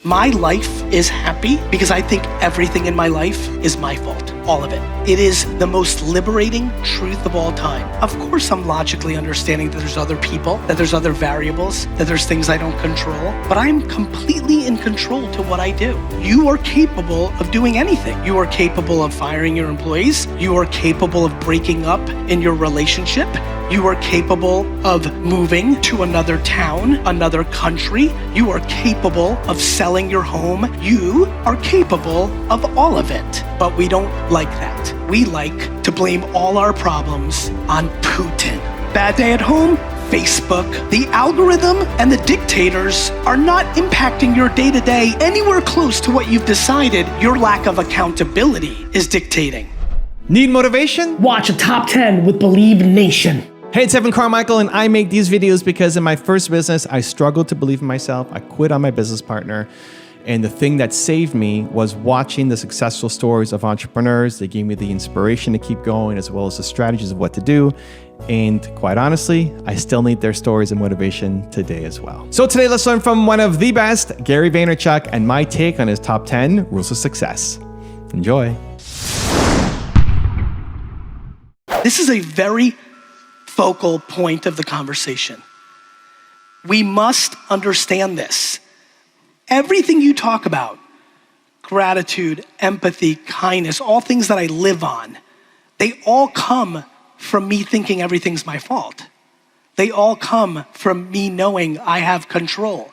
My life is happy because I think everything in my life is my fault, all of it. It is the most liberating truth of all time. Of course, I'm logically understanding that there's other people, that there's other variables, that there's things I don't control, but I'm completely in control to what I do. You are capable of doing anything. You are capable of firing your employees. You are capable of breaking up in your relationship. You are capable of moving to another town, another country. You are capable of selling your home. You are capable of all of it. But we don't like that. We like to blame all our problems on Putin. Bad day at home? Facebook. The algorithm and the dictators are not impacting your day-to-day anywhere close to what you've decided your lack of accountability is dictating. Need motivation? Watch a top 10 with Believe Nation. Hey, it's Carmichael, and I make these videos because in my first business, I struggled to believe in myself. I quit on my business partner. And the thing that saved me was watching the successful stories of entrepreneurs. They gave me the inspiration to keep going, as well as the strategies of what to do. And quite honestly, I still need their stories and motivation today as well. So today, let's learn from one of the best, Gary Vaynerchuk, and my take on his top 10 rules of success. Enjoy. This is a very focal point of the conversation. We must understand this. Everything you talk about, gratitude, empathy, kindness, all things that I live on, they all come from me thinking everything's my fault. They all come from me knowing I have control.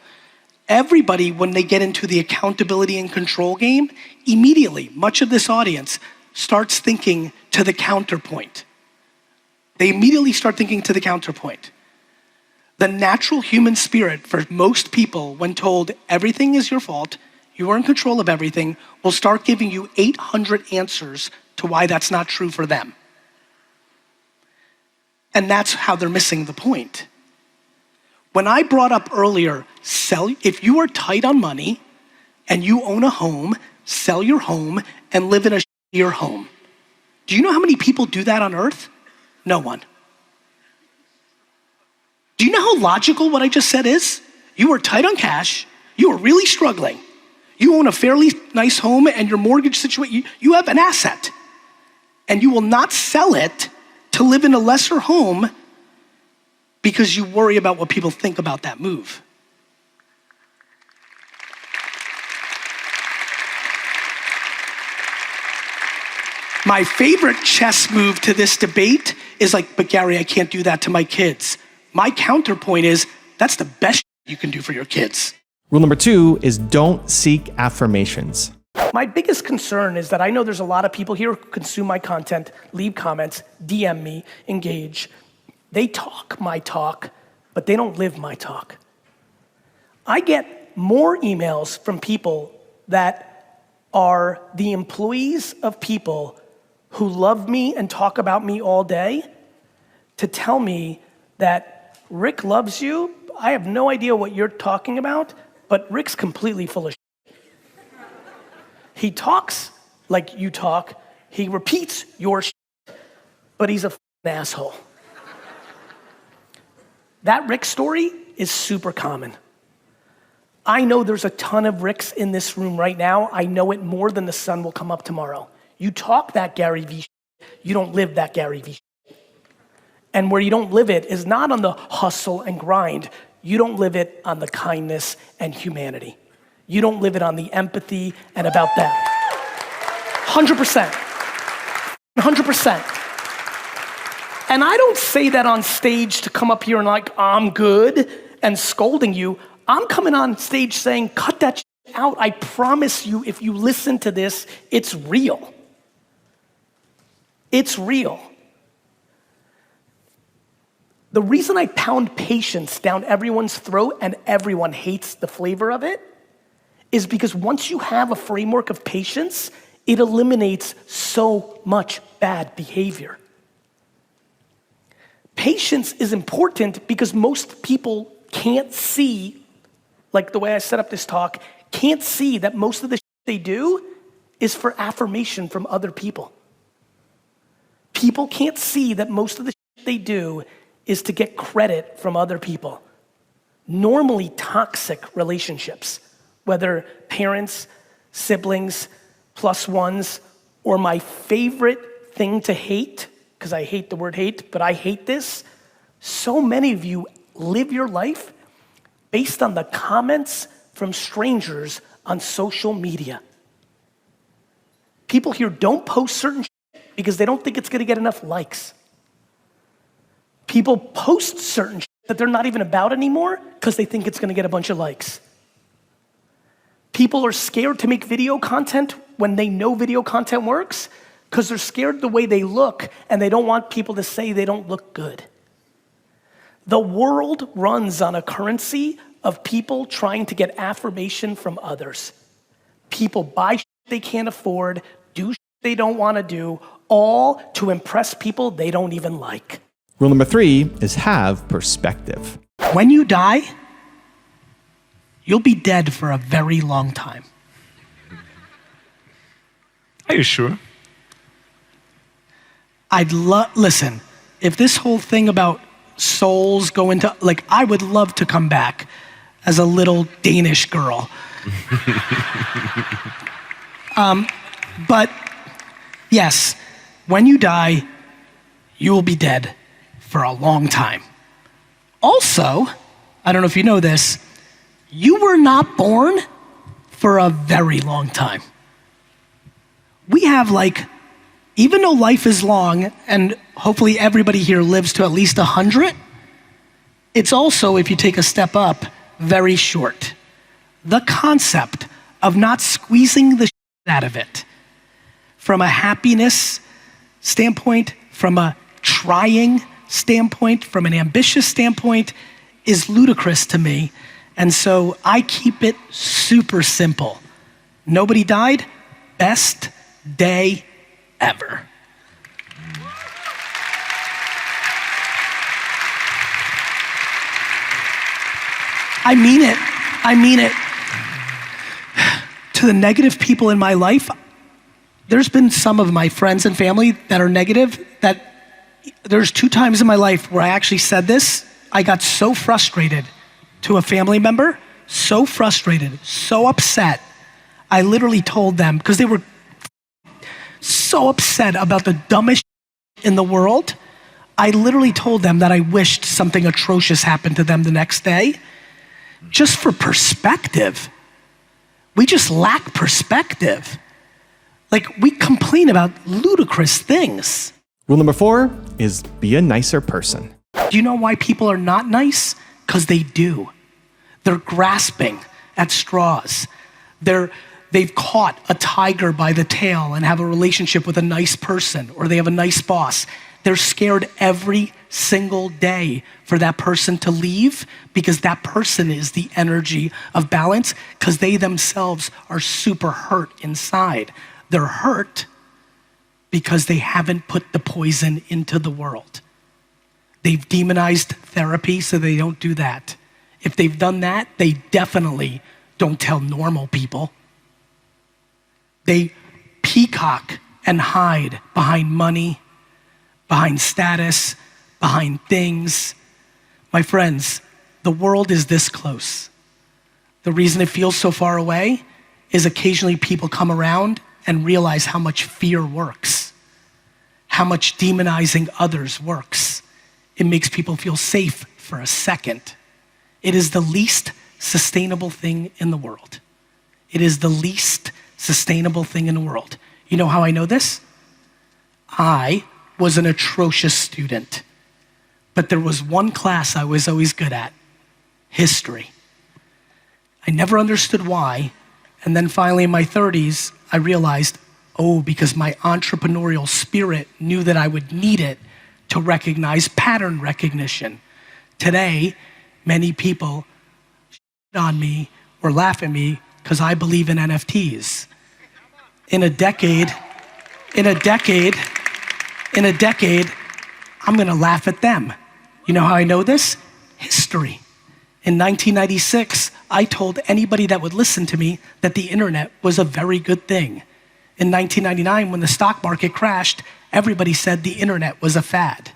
Everybody, when they get into the accountability and control game, immediately, much of this audience starts thinking to the counterpoint. They immediately start thinking to the counterpoint. The natural human spirit for most people, when told everything is your fault, you are in control of everything, will start giving you 800 answers to why that's not true for them. And that's how they're missing the point. When I brought up earlier, if you are tight on money and you own a home, sell your home and live in a shittier home. Do you know how many people do that on earth? No one. Do you know how logical what I just said is? You are tight on cash, you are really struggling, you own a fairly nice home and your mortgage situation, you have an asset, and you will not sell it to live in a lesser home because you worry about what people think about that move. My favorite chess move to this debate is like, but Gary, I can't do that to my kids. My counterpoint is, that's the best you can do for your kids. Rule number 2 is don't seek affirmations. My biggest concern is that I know there's a lot of people here who consume my content, leave comments, DM me, engage. They talk my talk, but they don't live my talk. I get more emails from people that are the employees of people who love me and talk about me all day to tell me that Rick loves you. I have no idea what you're talking about, but Rick's completely full of shit. He talks like you talk. He repeats your shit, but he's a asshole. That Rick story is super common. I know there's a ton of Ricks in this room right now. I know it more than the sun will come up tomorrow. You talk that GaryVee shit, you don't live that GaryVee shit. And where you don't live it is not on the hustle and grind. You don't live it on the kindness and humanity. You don't live it on the empathy and about that. 100%. 100%. And I don't say that on stage to come up here and like, I'm good and scolding you. I'm coming on stage saying, cut that shit out. I promise you, if you listen to this, it's real. It's real. The reason I pound patience down everyone's throat and everyone hates the flavor of it is because once you have a framework of patience, it eliminates so much bad behavior. Patience is important because most people can't see, like the way I set up this talk, can't see that most of the shit they do is for affirmation from other people. People can't see that most of the shit they do is to get credit from other people. Normally toxic relationships whether parents, siblings, plus ones, or my favorite thing to hate, because I hate the word hate, but I hate this. So many of you live your life based on the comments from strangers on social media. People here don't post certain shit because they don't think it's gonna get enough likes. People post certain shit that they're not even about anymore because they think it's gonna get a bunch of likes. People are scared to make video content when they know video content works because they're scared the way they look and they don't want people to say they don't look good. The world runs on a currency of people trying to get affirmation from others. People buy shit they can't afford, do shit they don't want to do, all to impress people they don't even like. Rule number 3 is have perspective. When you die, you'll be dead for a very long time. Are you sure? Listen, if this whole thing about souls go into, like, I would love to come back as a little Danish girl. But yes, when you die, you will be dead for a long time. Also, I don't know if you know this, you were not born for a very long time. We have even though life is long, and hopefully everybody here lives to at least 100, it's also, if you take a step up, very short. The concept of not squeezing the shit out of it, from a happiness standpoint, from a trying standpoint, from an ambitious standpoint, is ludicrous to me. And so I keep it super simple. Nobody died, best day ever. I mean it. To the negative people in my life, there's been some of my friends and family that are negative, that there's 2 times in my life where I actually said this. I got so frustrated to a family member, so frustrated, so upset. I literally told them, because they were so upset about the dumbest in the world, I literally told them that I wished something atrocious happened to them the next day. Just for perspective. We just lack perspective. We complain about ludicrous things. Rule number 4 is be a nicer person. Do you know why people are not nice? Because they do. They're grasping at straws. They've caught a tiger by the tail and have a relationship with a nice person, or they have a nice boss. They're scared every single day for that person to leave because that person is the energy of balance, because they themselves are super hurt inside. They're hurt because they haven't put the poison into the world. They've demonized therapy, so they don't do that. If they've done that, they definitely don't tell normal people. They peacock and hide behind money, behind status, behind things. My friends, the world is this close. The reason it feels so far away is occasionally people come around and realize how much fear works, how much demonizing others works. It makes people feel safe for a second. It is the least sustainable thing in the world. It is the least sustainable thing in the world. You know how I know this? I was an atrocious student, but there was one class I was always good at, history. I never understood why, and then finally in my 30s, I realized, because my entrepreneurial spirit knew that I would need it to recognize pattern recognition. Today, many people shit on me or laugh at me because I believe in NFTs. In a decade, I'm gonna laugh at them. You know how I know this? History. In 1996, I told anybody that would listen to me that the internet was a very good thing. In 1999, when the stock market crashed, everybody said the internet was a fad.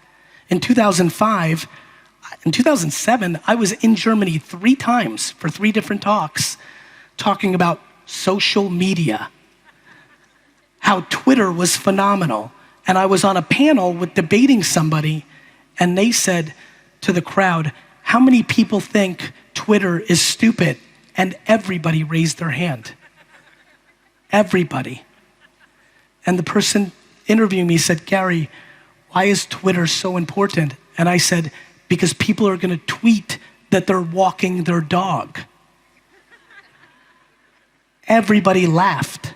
In 2007, I was in Germany 3 times for 3 different talks, talking about social media, how Twitter was phenomenal. And I was on a panel with debating somebody, and they said to the crowd, how many people think Twitter is stupid? And everybody raised their hand. Everybody. And the person interviewing me said, Gary, why is Twitter so important? And I said, because people are gonna tweet that they're walking their dog. Everybody laughed.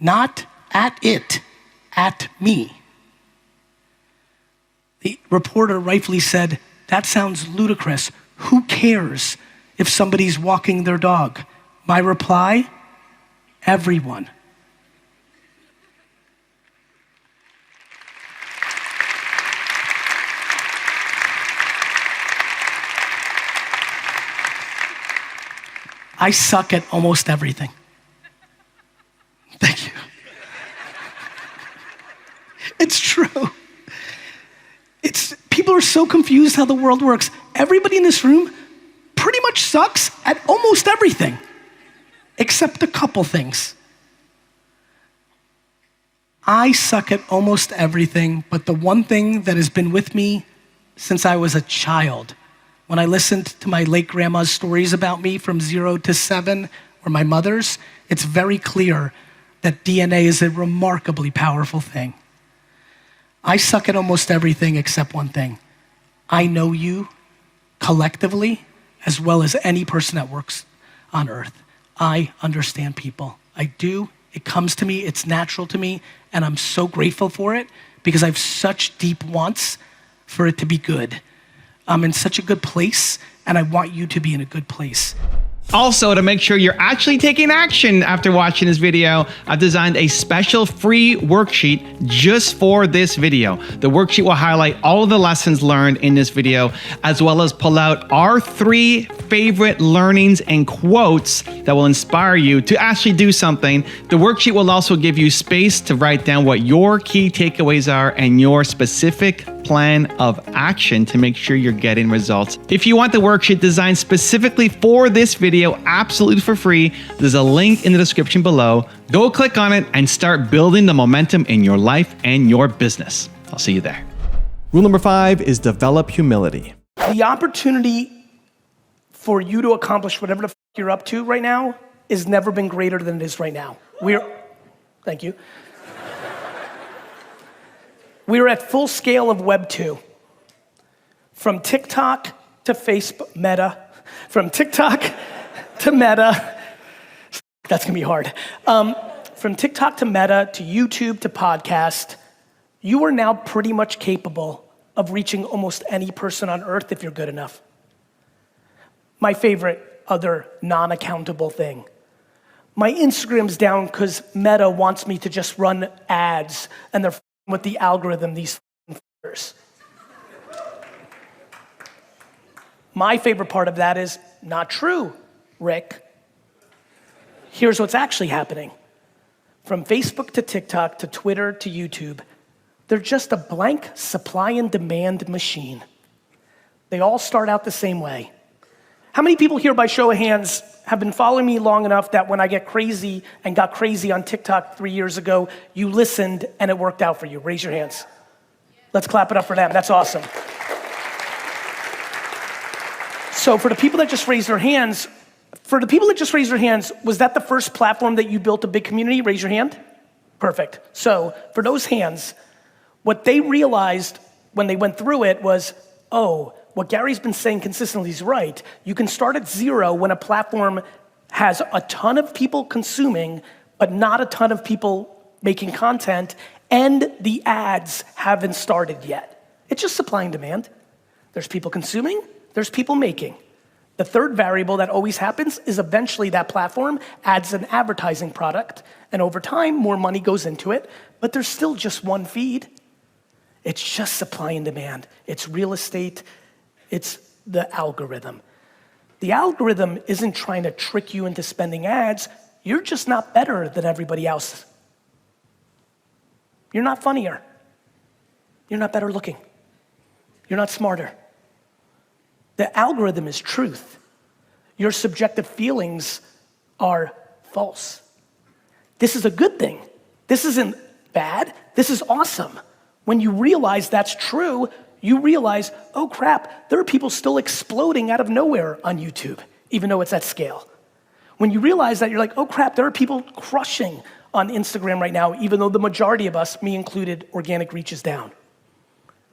Not at it, at me. The reporter rightfully said, that sounds ludicrous. Who cares if somebody's walking their dog? My reply, everyone. I suck at almost everything. Thank you. It's true. People are so confused how the world works. Everybody in this room pretty much sucks at almost everything, except a couple things. I suck at almost everything, but the one thing that has been with me since I was a child, when I listened to my late grandma's stories about me from 0 to 7, or my mother's, it's very clear that DNA is a remarkably powerful thing. I suck at almost everything except one thing. I know you collectively as well as any person that works on earth. I understand people. I do. It comes to me. It's natural to me. And I'm so grateful for it because I have such deep wants for it to be good. I'm in such a good place and I want you to be in a good place. Also, to make sure you're actually taking action after watching this video, I've designed a special free worksheet just for this video. The worksheet will highlight all of the lessons learned in this video, as well as pull out our 3 favorite learnings and quotes that will inspire you to actually do something. The worksheet will also give you space to write down what your key takeaways are and your specific plan of action to make sure you're getting results. If you want the worksheet designed specifically for this video, absolutely for free, there's a link in the description below. Go click on it and start building the momentum in your life and your business. I'll see you there. Rule number 5 is develop humility. The opportunity for you to accomplish whatever the f you're up to right now has never been greater than it is right now. Thank you. We're at full scale of Web 2. From TikTok to Facebook, Meta. From TikTok to Meta. That's gonna be hard. From TikTok to Meta to YouTube to podcast, you are now pretty much capable of reaching almost any person on earth if you're good enough. My favorite other non-accountable thing. My Instagram's down because Meta wants me to just run ads and they're with the algorithm, these f***ers. My favorite part of that is not true, Rick. Here's what's actually happening. From Facebook to TikTok to Twitter to YouTube, they're just a blank supply and demand machine. They all start out the same way. How many people here by show of hands have been following me long enough that when I get crazy and got crazy on TikTok 3 years ago, you listened and it worked out for you? Raise your hands. Let's clap it up for them. That's awesome. So for the people that just raised their hands, was that the first platform that you built a big community? Raise your hand. Perfect. So for those hands, what they realized when they went through it was, oh, what Gary's been saying consistently is right. You can start at 0 when a platform has a ton of people consuming, but not a ton of people making content, and the ads haven't started yet. It's just supply and demand. There's people consuming, there's people making. The third variable that always happens is eventually that platform adds an advertising product, and over time, more money goes into it, but there's still just one feed. It's just supply and demand. It's real estate. It's the algorithm. The algorithm isn't trying to trick you into spending ads. You're just not better than everybody else. You're not funnier. You're not better looking. You're not smarter. The algorithm is truth. Your subjective feelings are false. This is a good thing. This isn't bad. This is awesome. When you realize that's true, you realize, oh crap, there are people still exploding out of nowhere on YouTube, even though it's at scale. When you realize that, you're like, oh crap, there are people crushing on Instagram right now, even though the majority of us, me included, organic reach is down.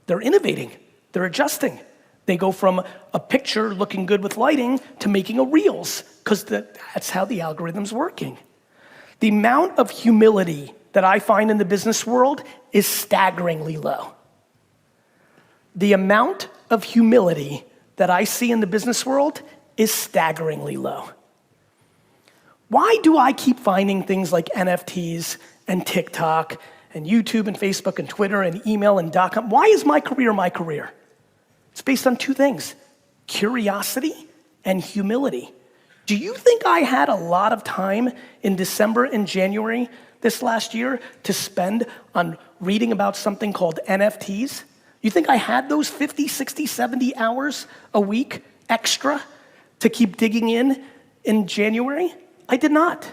They're innovating, they're adjusting. They go from a picture looking good with lighting to making a Reels, because that's how the algorithm's working. The amount of humility that I find in the business world is staggeringly low. The amount of humility that I see in the business world is staggeringly low. Why do I keep finding things like NFTs and TikTok and YouTube and Facebook and Twitter and email and .com? Why is my career my career? It's based on two things: curiosity and humility. Do you think I had a lot of time in December and January this last year to spend on reading about something called NFTs? You think I had those 50, 60, 70 hours a week extra to keep digging in January? I did not.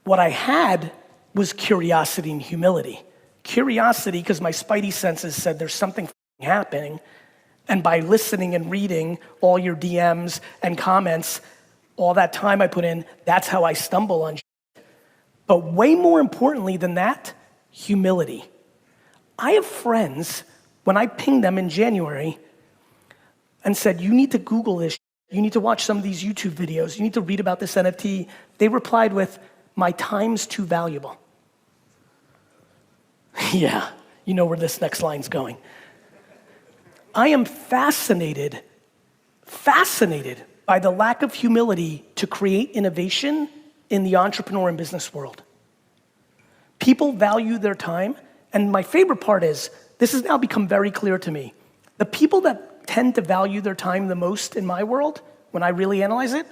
What I had was curiosity and humility. Curiosity, because my spidey senses said there's something happening, and by listening and reading all your DMs and comments, all that time I put in, that's how I stumble on shit. But way more importantly than that, humility. I have friends, when I pinged them in January and said, you need to Google this, you need to watch some of these YouTube videos, you need to read about this NFT, they replied with, my time's too valuable. Yeah, you know where this next line's going. I am fascinated by the lack of humility to create innovation in the entrepreneur and business world. People value their time, and my favorite part is, this has now become very clear to me. The people that tend to value their time the most in my world, when I really analyze it,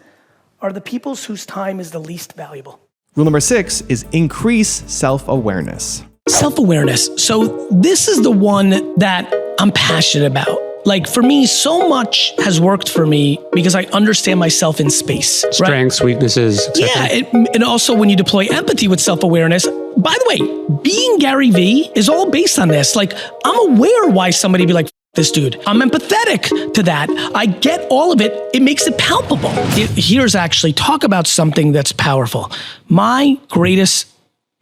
are the people whose time is the least valuable. Rule number 6 is increase self-awareness. Self-awareness. So this is the one that I'm passionate about. Like for me, so much has worked for me because I understand myself in space. Strengths, right? weaknesses, etc. Yeah, and also when you deploy empathy with self-awareness, by the way, being GaryVee is all based on this. Like I'm aware why somebody be like, this dude. I'm empathetic to that. I get all of it. It makes it palpable. Here's actually, talk about something that's powerful. My greatest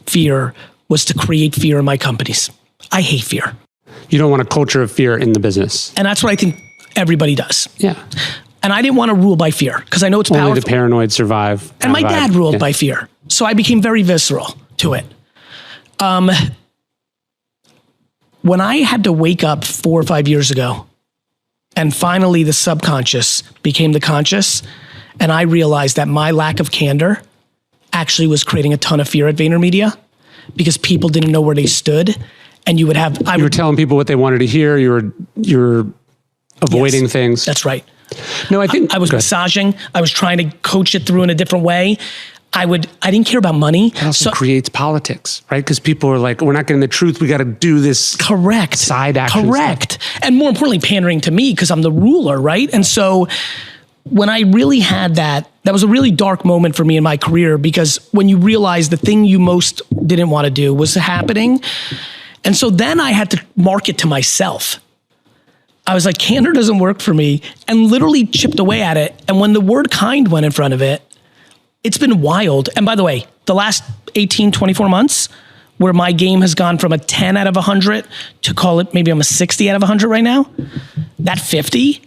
fear was to create fear in my companies. I hate fear. You don't want a culture of fear in the business. And that's what I think everybody does. Yeah. And I didn't want to rule by fear because I know it's powerful. Only the paranoid survive. And my dad ruled by fear. So I became very visceral to it. When I had to wake up 4 or 5 years ago, and finally the subconscious became the conscious, and I realized that my lack of candor actually was creating a ton of fear at VaynerMedia because people didn't know where they stood. And you would have... You were telling people what they wanted to hear. You were avoiding things. That's right. No, I think... I was massaging. I was trying to coach it through in a different way. I didn't care about money. It also creates politics, right? Because people are like, we're not getting the truth. We got to do this. Correct. Side action. Correct. Stuff. And more importantly, pandering to me because I'm the ruler, right? And so when I really had that was a really dark moment for me in my career because when you realize the thing you most didn't want to do was happening. And so then I had to market to myself. I was like, candor doesn't work for me, and literally chipped away at it. And when the word kind went in front of it, it's been wild. And by the way, the last 18, 24 months, where my game has gone from a 10 out of 100 to call it maybe I'm a 60 out of 100 right now, that 50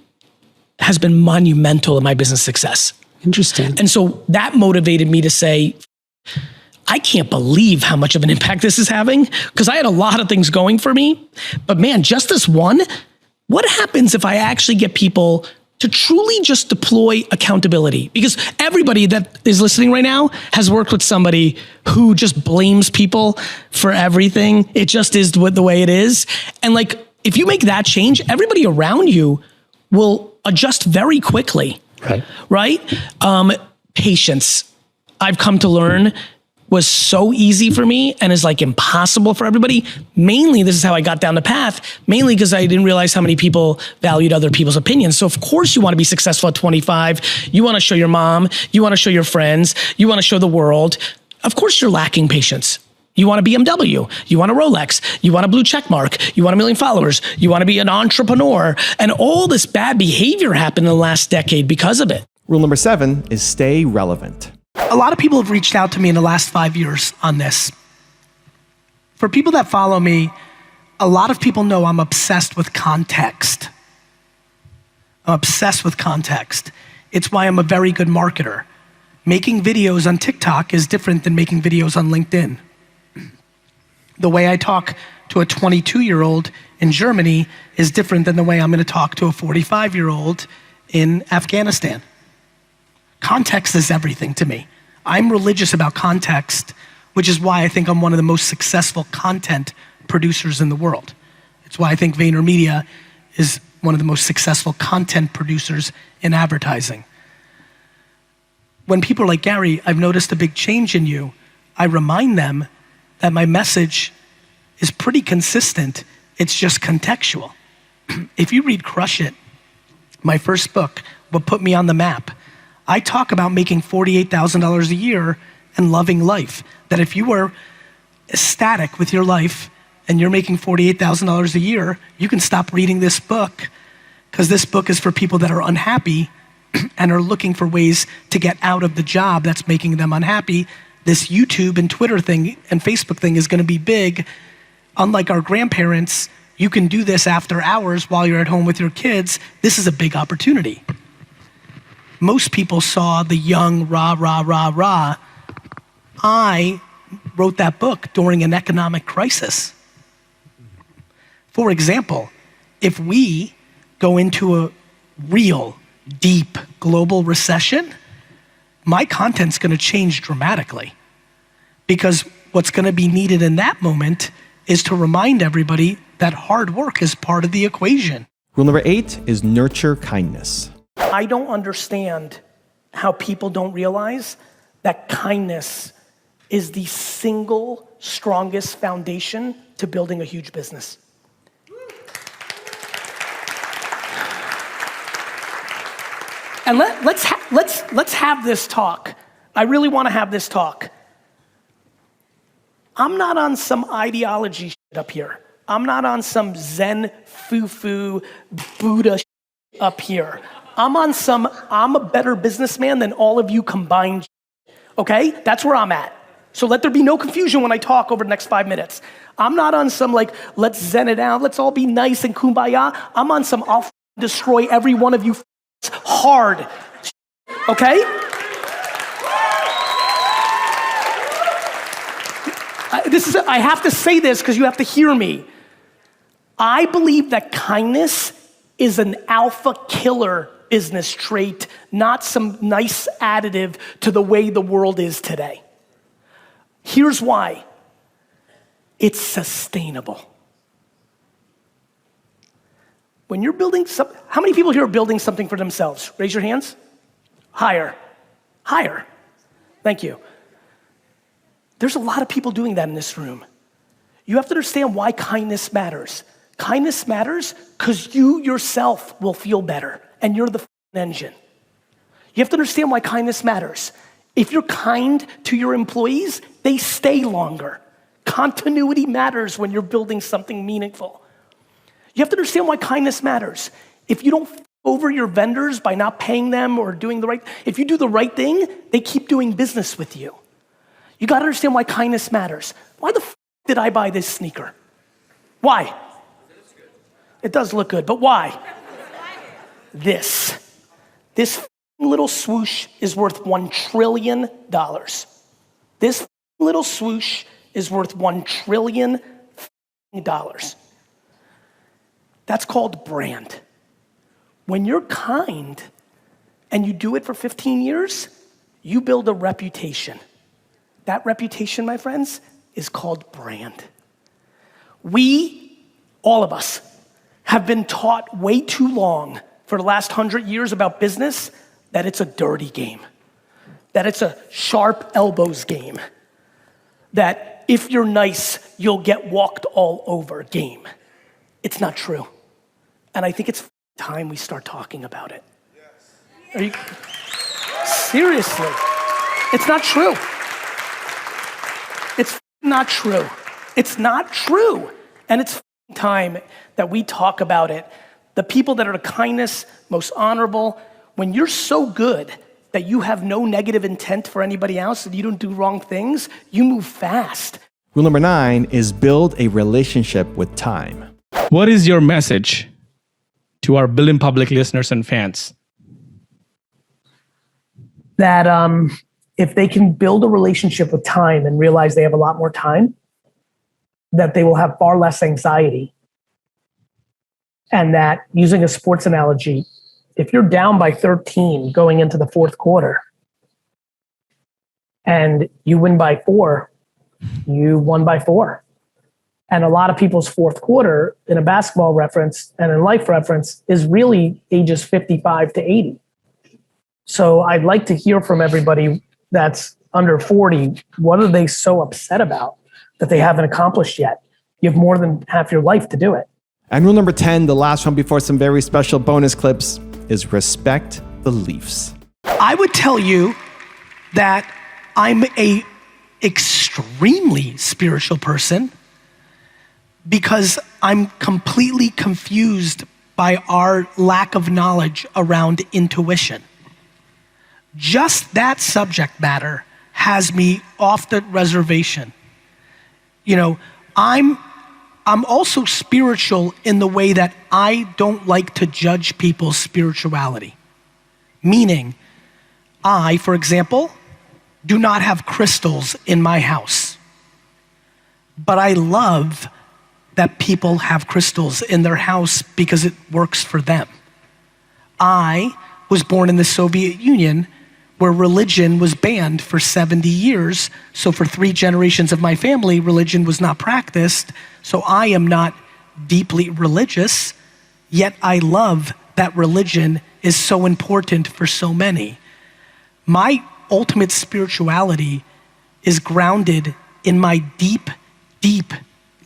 has been monumental in my business success. Interesting. And so that motivated me to say, I can't believe how much of an impact this is having because I had a lot of things going for me. But man, just this one, what happens if I actually get people to truly just deploy accountability? Because everybody that is listening right now has worked with somebody who just blames people for everything. It just is the way it is. And like, if you make that change, everybody around you will adjust very quickly. Right. Right? Patience. I've come to learn was so easy for me and is like impossible for everybody. Mainly, this is how I got down the path, mainly because I didn't realize how many people valued other people's opinions. So of course you want to be successful at 25. You want to show your mom, you want to show your friends, you want to show the world. Of course you're lacking patience. You want a BMW, you want a Rolex, you want a blue check mark, you want 1 million followers, you want to be an entrepreneur. And all this bad behavior happened in the last decade because of it. Rule number 7 is stay relevant. A lot of people have reached out to me in the last 5 years on this. For people that follow me, a lot of people know I'm obsessed with context. I'm obsessed with context. It's why I'm a very good marketer. Making videos on TikTok is different than making videos on LinkedIn. The way I talk to a 22-year-old in Germany is different than the way I'm gonna talk to a 45-year-old in Afghanistan. Context is everything to me. I'm religious about context, which is why I think I'm one of the most successful content producers in the world. It's why I think VaynerMedia is one of the most successful content producers in advertising. When people are like, Gary, I've noticed a big change in you, I remind them that my message is pretty consistent. It's just contextual. If you read Crush It, my first book, what put me on the map, I talk about making $48,000 a year and loving life. That if you were ecstatic with your life and you're making $48,000 a year, you can stop reading this book, because this book is for people that are unhappy and are looking for ways to get out of the job that's making them unhappy. This YouTube and Twitter thing and Facebook thing is gonna be big. Unlike our grandparents, you can do this after hours while you're at home with your kids. This is a big opportunity. Most people saw the young rah, rah, rah, rah. I wrote that book during an economic crisis. For example, if we go into a real, deep global recession, my content's gonna change dramatically, because what's gonna be needed in that moment is to remind everybody that hard work is part of the equation. Rule number 8 is nurture kindness. I don't understand how people don't realize that kindness is the single strongest foundation to building a huge business. And let's have this talk. I really want to have this talk. I'm not on some ideology shit up here. I'm not on some Zen foo-foo Buddha shit up here. I'm a better businessman than all of you combined, okay? That's where I'm at. So let there be no confusion when I talk over the next 5 minutes. I'm not on some like, let's zen it out, let's all be nice and kumbaya. I'm on some, I'll destroy every one of you hard, okay? I have to say this because you have to hear me. I believe that kindness is an alpha killer business trait, not some nice additive to the way the world is today. Here's why. It's sustainable. When you're building something, how many people here are building something for themselves? Raise your hands. Higher. Higher. Thank you. There's a lot of people doing that in this room. You have to understand why kindness matters. Kindness matters because you yourself will feel better, and you're the engine. You have to understand why kindness matters. If you're kind to your employees, they stay longer. Continuity matters when you're building something meaningful. You have to understand why kindness matters. If you don't over your vendors by not paying them or doing the right, if you do the right thing, they keep doing business with you. You gotta understand why kindness matters. Why the did I buy this sneaker? Why? It does look good, but why? This little swoosh is worth $1 trillion. This little swoosh is worth $1 trillion. That's called brand. When you're kind and you do it for 15 years, you build a reputation. That reputation, my friends, is called brand. We, all of us, have been taught way too long for the last 100 years about business that it's a dirty game, that it's a sharp elbows game, that if you're nice, you'll get walked all over game. It's not true. And I think it's time we start talking about it. Are you, seriously, it's not true. It's not true. It's not true. And it's time that we talk about it. The people that are the kindest, most honorable, when you're so good that you have no negative intent for anybody else and you don't do wrong things, you move fast. Rule number 9 is build a relationship with time. What is your message to our Building Public listeners and fans? That if they can build a relationship with time and realize they have a lot more time, that they will have far less anxiety. And that, using a sports analogy, if you're down by 13 going into the fourth quarter and you win by 4, you won by 4. And a lot of people's fourth quarter in a basketball reference and in life reference is really ages 55 to 80. So I'd like to hear from everybody that's under 40. What are they so upset about that they haven't accomplished yet? You have more than half your life to do it. And rule number 10, the last one before some very special bonus clips, is respect beliefs. I would tell you that I'm a extremely spiritual person because I'm completely confused by our lack of knowledge around intuition. Just that subject matter has me off the reservation. You know, I'm also spiritual in the way that I don't like to judge people's spirituality. Meaning, I, for example, do not have crystals in my house. But I love that people have crystals in their house because it works for them. I was born in the Soviet Union where religion was banned for 70 years. So for 3 generations of my family, religion was not practiced. So I am not deeply religious, yet I love that religion is so important for so many. My ultimate spirituality is grounded in my deep, deep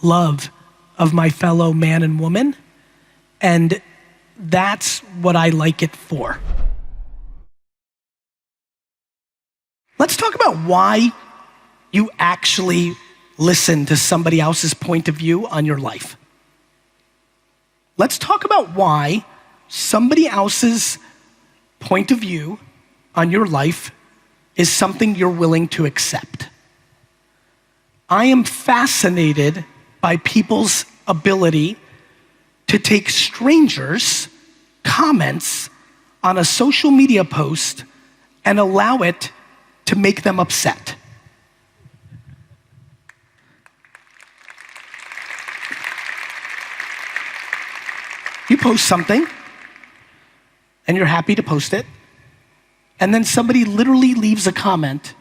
love of my fellow man and woman. And that's what I like it for. Let's talk about why you actually listen to somebody else's point of view on your life. Let's talk about why somebody else's point of view on your life is something you're willing to accept. I am fascinated by people's ability to take strangers' comments on a social media post and allow it to make them upset. You post something and you're happy to post it, and then somebody literally leaves a comment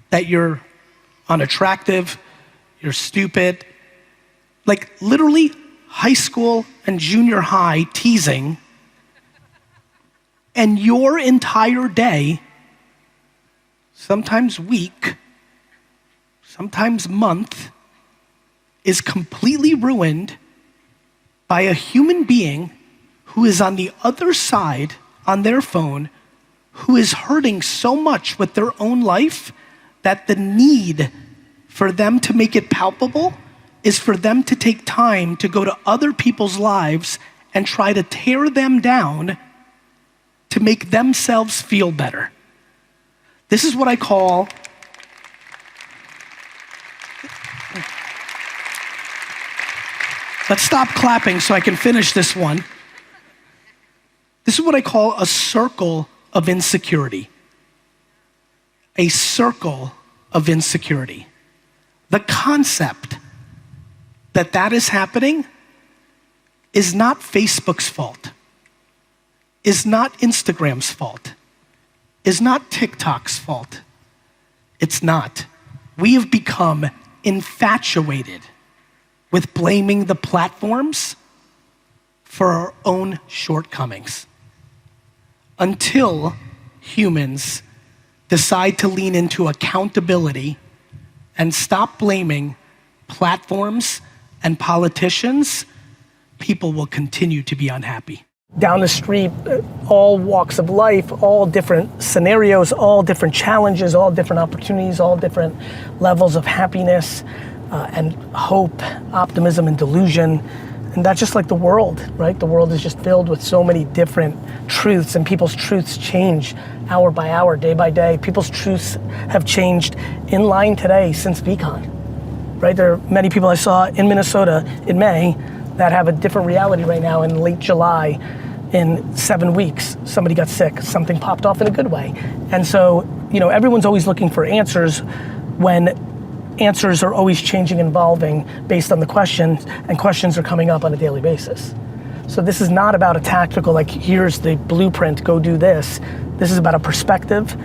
that you're unattractive, you're stupid, like literally high school and junior high teasing, and your entire day, sometimes week, sometimes month, is completely ruined by a human being who is on the other side on their phone, who is hurting so much with their own life that the need for them to make it palpable is for them to take time to go to other people's lives and try to tear them down to make themselves feel better. This is what I call let's stop clapping so I can finish this one. This is what I call a circle of insecurity. A circle of insecurity. The concept that that is happening is not Facebook's fault, is not Instagram's fault, is not TikTok's fault. It's not. We have become infatuated with blaming the platforms for our own shortcomings until humans decide to lean into accountability and stop blaming platforms and politicians, people will continue to be unhappy. Down the street, all walks of life, all different scenarios, all different challenges, all different opportunities, all different levels of happiness and hope, optimism and delusion. And that's just like the world, right? The world is just filled with so many different truths, and people's truths change hour by hour, day by day. People's truths have changed in line today since VCon, right? There are many people I saw in Minnesota in May that have a different reality right now in late July. In 7 weeks, somebody got sick, something popped off in a good way. And so, everyone's always looking for answers when answers are always changing and evolving based on the questions, and questions are coming up on a daily basis. So this is not about a tactical, like, here's the blueprint, go do this. This is about a perspective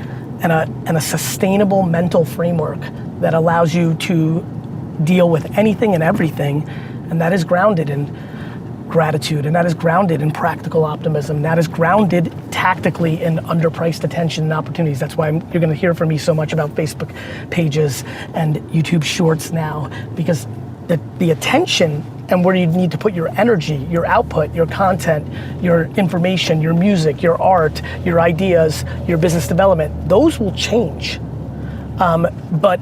and a sustainable mental framework that allows you to deal with anything and everything, and that is grounded in gratitude, and that is grounded in practical optimism, that is grounded tactically in underpriced attention and opportunities. That's why you're gonna hear from me so much about Facebook pages and YouTube Shorts now, because the attention and where you need to put your energy, your output, your content, your information, your music, your art, your ideas, your business development, those will change. But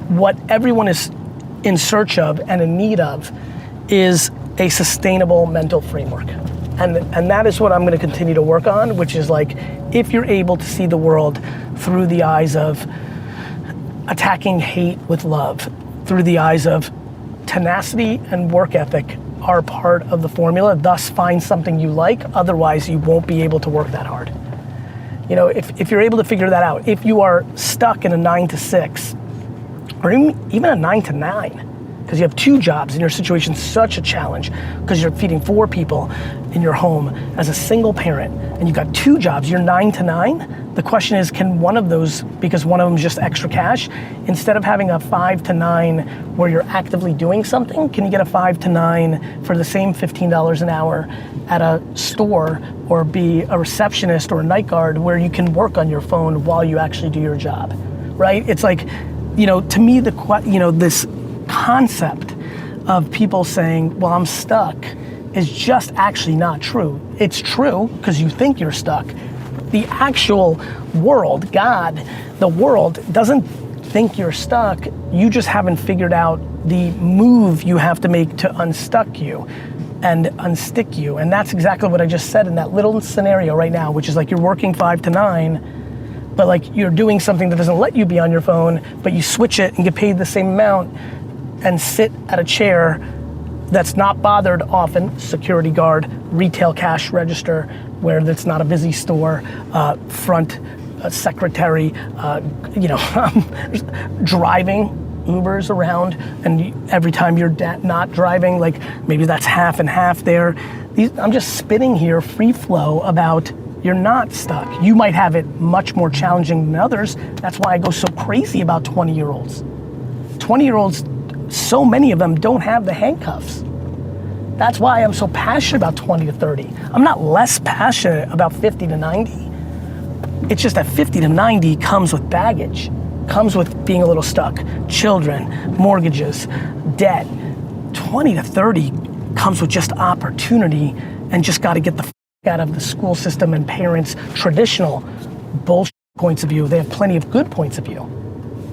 what everyone is in search of and in need of is a sustainable mental framework. And that is what I'm gonna continue to work on, which is like, if you're able to see the world through the eyes of attacking hate with love, through the eyes of tenacity and work ethic are part of the formula, thus find something you like, otherwise you won't be able to work that hard. If you're able to figure that out, if you are stuck in a 9 to 6, or even a 9 to 9, because you have 2 jobs and your situation's such a challenge because you're feeding 4 people in your home as a single parent, and you've got 2 jobs, you're 9 to 9. The question is, can one of those, because one of them is just extra cash, instead of having a 5 to 9 where you're actively doing something, can you get a 5 to 9 for the same $15 an hour at a store, or be a receptionist or a night guard where you can work on your phone while you actually do your job, right? It's like, to me, this concept of people saying, well, I'm stuck, is just actually not true. It's true because you think you're stuck. The actual world, God, the world doesn't think you're stuck. You just haven't figured out the move you have to make to unstuck you and unstick you. And that's exactly what I just said in that little scenario right now, which is like, you're working 5 to 9, but like, you're doing something that doesn't let you be on your phone, but you switch it and get paid the same amount and sit at a chair that's not bothered often, security guard, retail cash register, where it's not a busy store, front secretary, driving Ubers around, and every time you're not driving, like maybe that's half and half there. I'm just spitting here free flow about, you're not stuck. You might have it much more challenging than others. That's why I go so crazy about 20-year-olds. 20-year-olds, so many of them don't have the handcuffs. That's why I'm so passionate about 20 to 30. I'm not less passionate about 50 to 90. It's just that 50 to 90 comes with baggage, comes with being a little stuck. Children, mortgages, debt. 20 to 30 comes with just opportunity, and just gotta get the out of the school system and parents' traditional bullshit points of view. They have plenty of good points of view.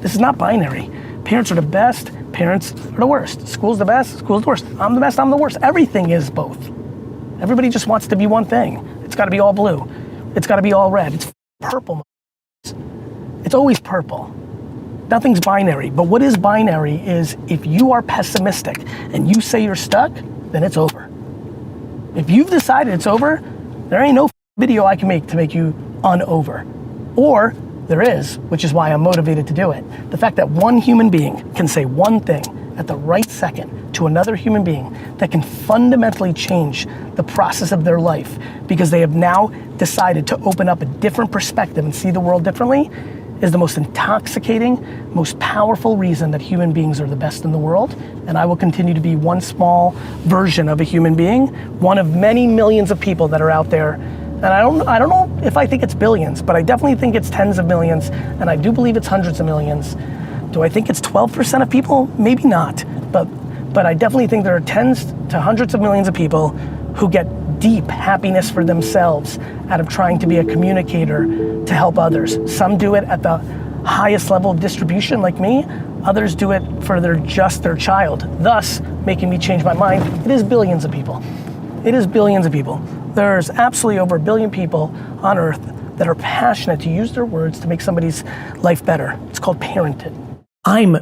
This is not binary. Parents are the best, parents are the worst. School's the best, school's the worst. I'm the best, I'm the worst. Everything is both. Everybody just wants to be one thing. It's gotta be all blue. It's gotta be all red. It's purple. It's always purple. Nothing's binary, but what is binary is, if you are pessimistic and you say you're stuck, then it's over. If you've decided it's over, there ain't no video I can make to make you unover. Or there is, which is why I'm motivated to do it. The fact that one human being can say one thing at the right second to another human being that can fundamentally change the process of their life, because they have now decided to open up a different perspective and see the world differently, is the most intoxicating, most powerful reason that human beings are the best in the world. And I will continue to be one small version of a human being, one of many millions of people that are out there. And I don't know if I think it's billions, but I definitely think it's tens of millions, and I do believe it's hundreds of millions Do I think it's 12% of people? Maybe not, but I definitely think there are tens to hundreds of millions of people who get deep happiness for themselves out of trying to be a communicator to help others. Some do it at the highest level of distribution like me, others do it for just their child, thus making me change my mind. It is billions of people. It is billions of people. There's absolutely over 1 billion people on earth that are passionate to use their words to make somebody's life better. It's called parenting. I'm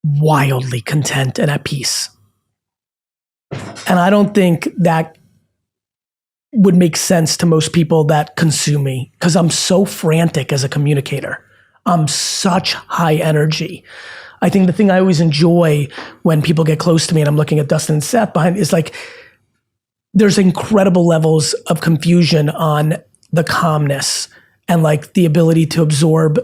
wildly content and at peace. And I don't think that would make sense to most people that consume me because I'm so frantic as a communicator. I'm such high energy. I think the thing I always enjoy when people get close to me and I'm looking at Dustin and Seth behind is like, there's incredible levels of confusion on the calmness and like the ability to absorb,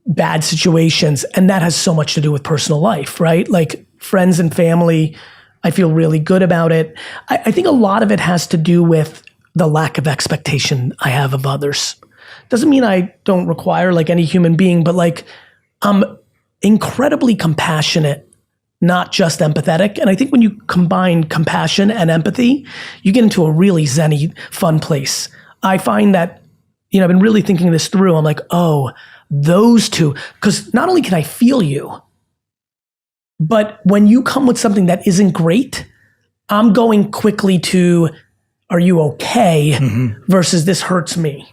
bad situations. And that has so much to do with personal life, right? Like friends and family, I feel really good about it. I think a lot of it has to do with the lack of expectation I have of others. Doesn't mean I don't require like any human being, but like I'm incredibly compassionate, not just empathetic. And I think when you combine compassion and empathy, you get into a really zen-y, fun place. I find that, I've been really thinking this through. I'm like, oh, those two, because not only can I feel you, but when you come with something that isn't great, I'm going quickly to, are you okay? Versus this hurts me.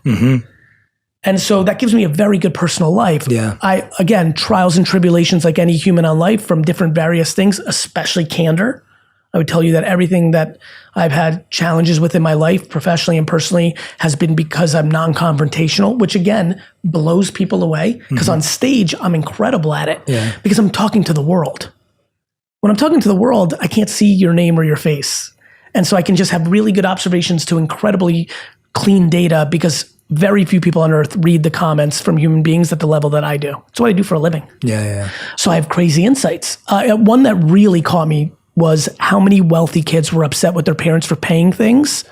And so that gives me a very good personal life. Yeah. Again, trials and tribulations like any human on life from different various things, especially candor. I would tell you that everything that I've had challenges with in my life, professionally and personally, has been because I'm non-confrontational, which again, blows people away. Because on stage, I'm incredible at it. Yeah. Because I'm talking to the world. When I'm talking to the world, I can't see your name or your face. And so I can just have really good observations to incredibly clean data because very few people on earth read the comments from human beings at the level that I do. It's what I do for a living. Yeah. So I have crazy insights. One that really caught me was how many wealthy kids were upset with their parents for paying things,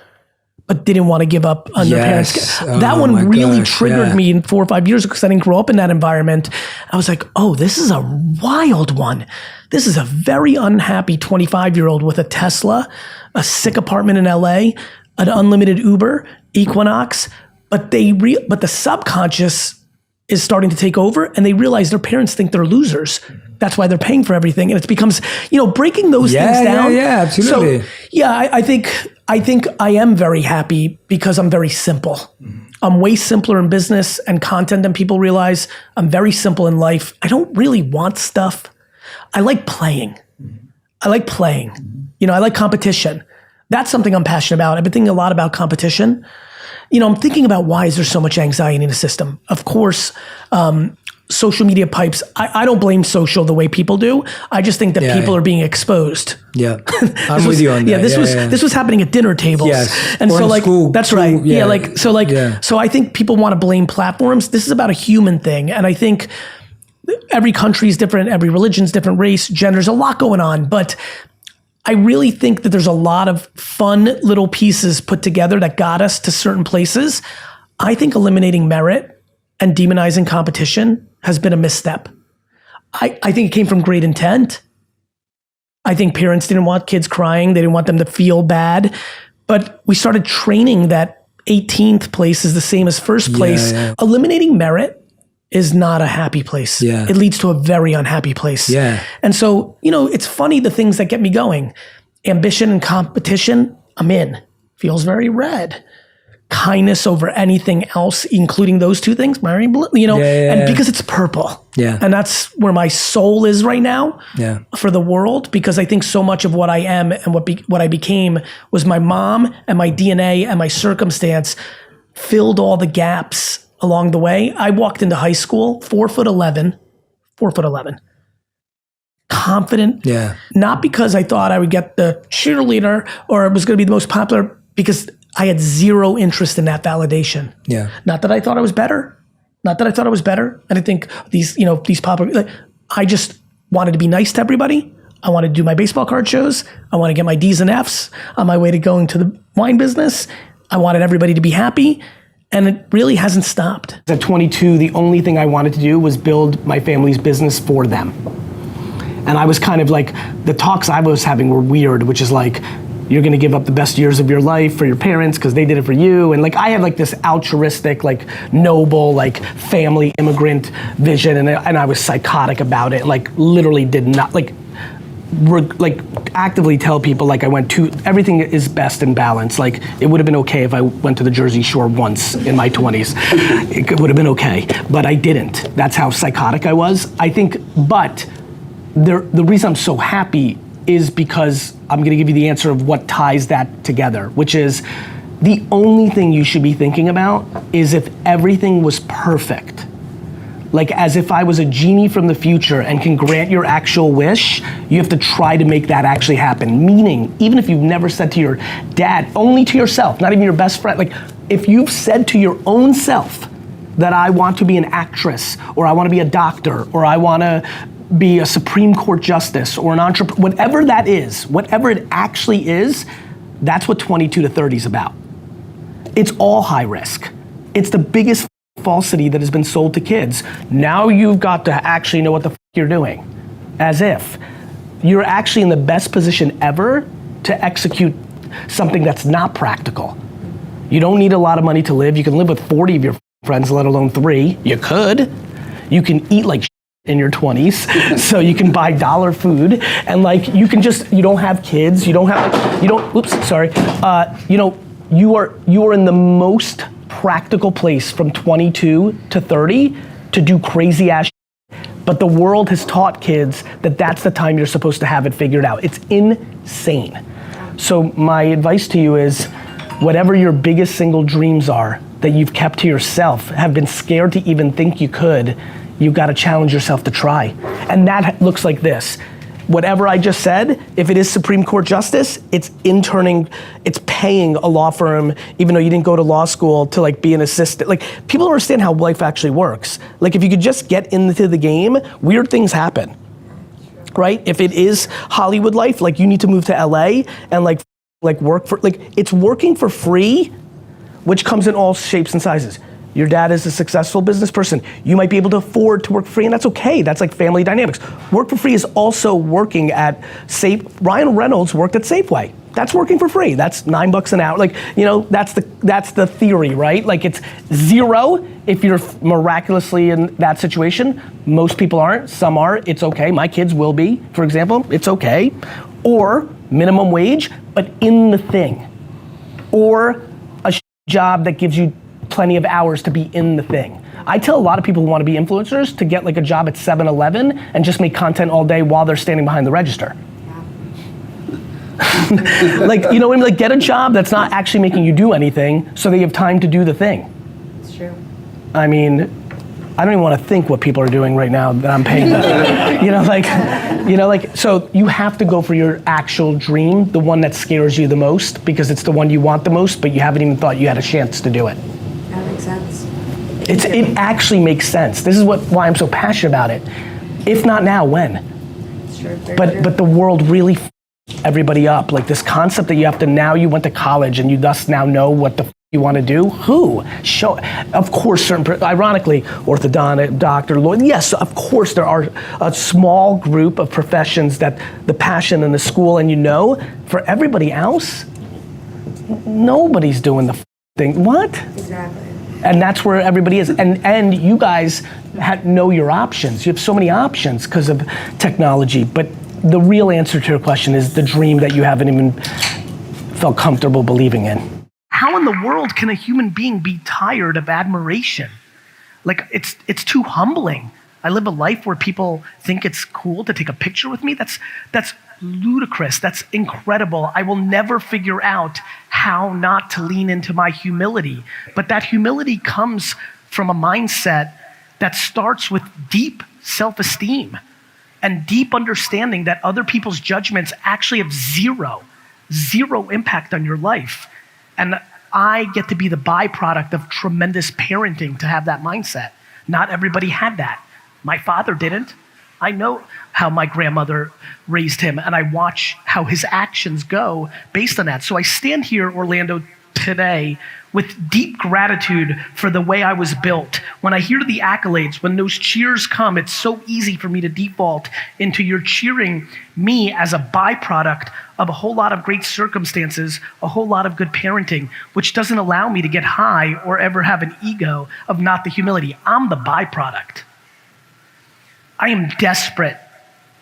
but didn't want to give up on their parents. That one really triggered me in 4 or 5 years because I didn't grow up in that environment. I was like, oh, this is a wild one. This is a very unhappy 25-year-old with a Tesla, a sick apartment in LA, an unlimited Uber, Equinox, but the subconscious is starting to take over and they realize their parents think they're losers. That's why they're paying for everything. And it becomes, breaking those things down. Yeah, absolutely. So, I think I am very happy because I'm very simple. I'm way simpler in business and content than people realize. I'm very simple in life. I don't really want stuff. I like playing. I like competition. That's something I'm passionate about. I've been thinking a lot about competition. I'm thinking about why is there so much anxiety in the system? Of course, social media pipes. I don't blame social the way people do. I just think that people are being exposed. Yeah, I'm with you on that. This was happening at dinner tables. Yes. And or so like, school, that's right. Yeah. So I think people want to blame platforms. This is about a human thing. And I think every country is different. Every religion's different, race, genders, a lot going on. But I really think that there's a lot of fun little pieces put together that got us to certain places. I think eliminating merit and demonizing competition has been a misstep. I think it came from great intent. I think parents didn't want kids crying. They didn't want them to feel bad. But we started training that 18th place is the same as first place. Yeah. Eliminating merit is not a happy place. Yeah. It leads to a very unhappy place. Yeah. And so, it's funny the things that get me going. Ambition and competition, I'm in. Feels very red. Kindness over anything else, including those two things, and because it's purple. Yeah. And that's where my soul is right now for the world, because I think so much of what I am and what I became was my mom and my DNA and my circumstance filled all the gaps along the way. I walked into high school, 4'11", confident. Yeah. Not because I thought I would get the cheerleader or it was going to be the most popular, because I had zero interest in that validation. Yeah. Not that I thought I was better. And I think these popular, I just wanted to be nice to everybody. I wanted to do my baseball card shows. I want to get my D's and F's on my way to going to the wine business. I wanted everybody to be happy. And it really hasn't stopped. At 22, the only thing I wanted to do was build my family's business for them. And I was kind of like, the talks I was having were weird, which is like, you're gonna give up the best years of your life for your parents because they did it for you. And like, I had like this altruistic, like noble, like family immigrant vision, and I was psychotic about it. Like literally did not, like actively tell people like everything is best in balance. Like it would have been okay if I went to the Jersey Shore once in my 20s. It would have been okay, but I didn't. That's how psychotic I was. I think, but the reason I'm so happy is because I'm gonna give you the answer of what ties that together, which is the only thing you should be thinking about is if everything was perfect. Like as if I was a genie from the future and can grant your actual wish, you have to try to make that actually happen. Meaning, even if you've never said to your dad, only to yourself, not even your best friend, like if you've said to your own self that I want to be an actress, or I want to be a doctor, or I want to be a Supreme Court justice, or an entrepreneur, whatever that is, whatever it actually is, that's what 22 to 30 is about. It's all high risk. It's the biggest falsity that has been sold to kids. Now you've got to actually know what the you're doing. As if you're actually in the best position ever to execute something that's not practical. You don't need a lot of money to live. You can live with 40 of your friends, let alone 3. You could. You can eat like in your 20s, so you can buy dollar food, and like you can just, you don't have kids, you don't have, like, you don't, oops, sorry. You know, you are in the most practical place from 22 to 30 to do crazy ass shit. But the world has taught kids that that's the time you're supposed to have it figured out. It's insane. So my advice to you is, whatever your biggest single dreams are that you've kept to yourself, have been scared to even think you could, you've got to challenge yourself to try. And that looks like this. Whatever I just said, if it is Supreme Court justice, it's interning, it's paying a law firm, even though you didn't go to law school, to like be an assistant. Like, people don't understand how life actually works. Like, if you could just get into the game, weird things happen, right? If it is Hollywood life, like you need to move to LA and like work for, like it's working for free, which comes in all shapes and sizes. Your dad is a successful business person. You might be able to afford to work free, and that's okay. That's like family dynamics. Work for free is also working at Ryan Reynolds worked at Safeway. That's working for free. That's $9 an hour. Like, you know, that's the theory, right? Like, it's zero if you're miraculously in that situation. Most people aren't, some are, it's okay. My kids will be, for example, it's okay. Or minimum wage, but in the thing. Or a job that gives you plenty of hours to be in the thing. I tell a lot of people who want to be influencers to get like a job at 7-Eleven and just make content all day while they're standing behind the register. Like, you know what I mean? Like, get a job that's not actually making you do anything so that you have time to do the thing. It's true. I mean, I don't even want to think what people are doing right now that I'm paying them. You know, like, so you have to go for your actual dream, the one that scares you the most, because it's the one you want the most, but you haven't even thought you had a chance to do it. That makes sense. It actually makes sense. This is why I'm so passionate about it. If not now, when? It's true. But the world really everybody up. Like, this concept that you have to, now you went to college and you thus now know what the you want to do? Who? Show. Of course, ironically, orthodontist, doctor, lawyer. Yes, of course there are a small group of professions that the passion and the school, and you know, for everybody else, nobody's doing the thing. What? Exactly. And that's where everybody is. And you guys know your options. You have so many options because of technology. But the real answer to your question is the dream that you haven't even felt comfortable believing in. How in the world can a human being be tired of admiration? Like, it's too humbling. I live a life where people think it's cool to take a picture with me. That's ludicrous. That's incredible. I will never figure out how not to lean into my humility. But that humility comes from a mindset that starts with deep self-esteem and deep understanding that other people's judgments actually have zero impact on your life. And I get to be the byproduct of tremendous parenting to have that mindset. Not everybody had that. My father didn't. I know how my grandmother raised him, and I watch how his actions go based on that. So I stand here, Orlando, today with deep gratitude for the way I was built. When I hear the accolades, when those cheers come, it's so easy for me to default into you're cheering me as a byproduct of a whole lot of great circumstances, a whole lot of good parenting, which doesn't allow me to get high or ever have an ego of not the humility. I'm the byproduct. I am desperate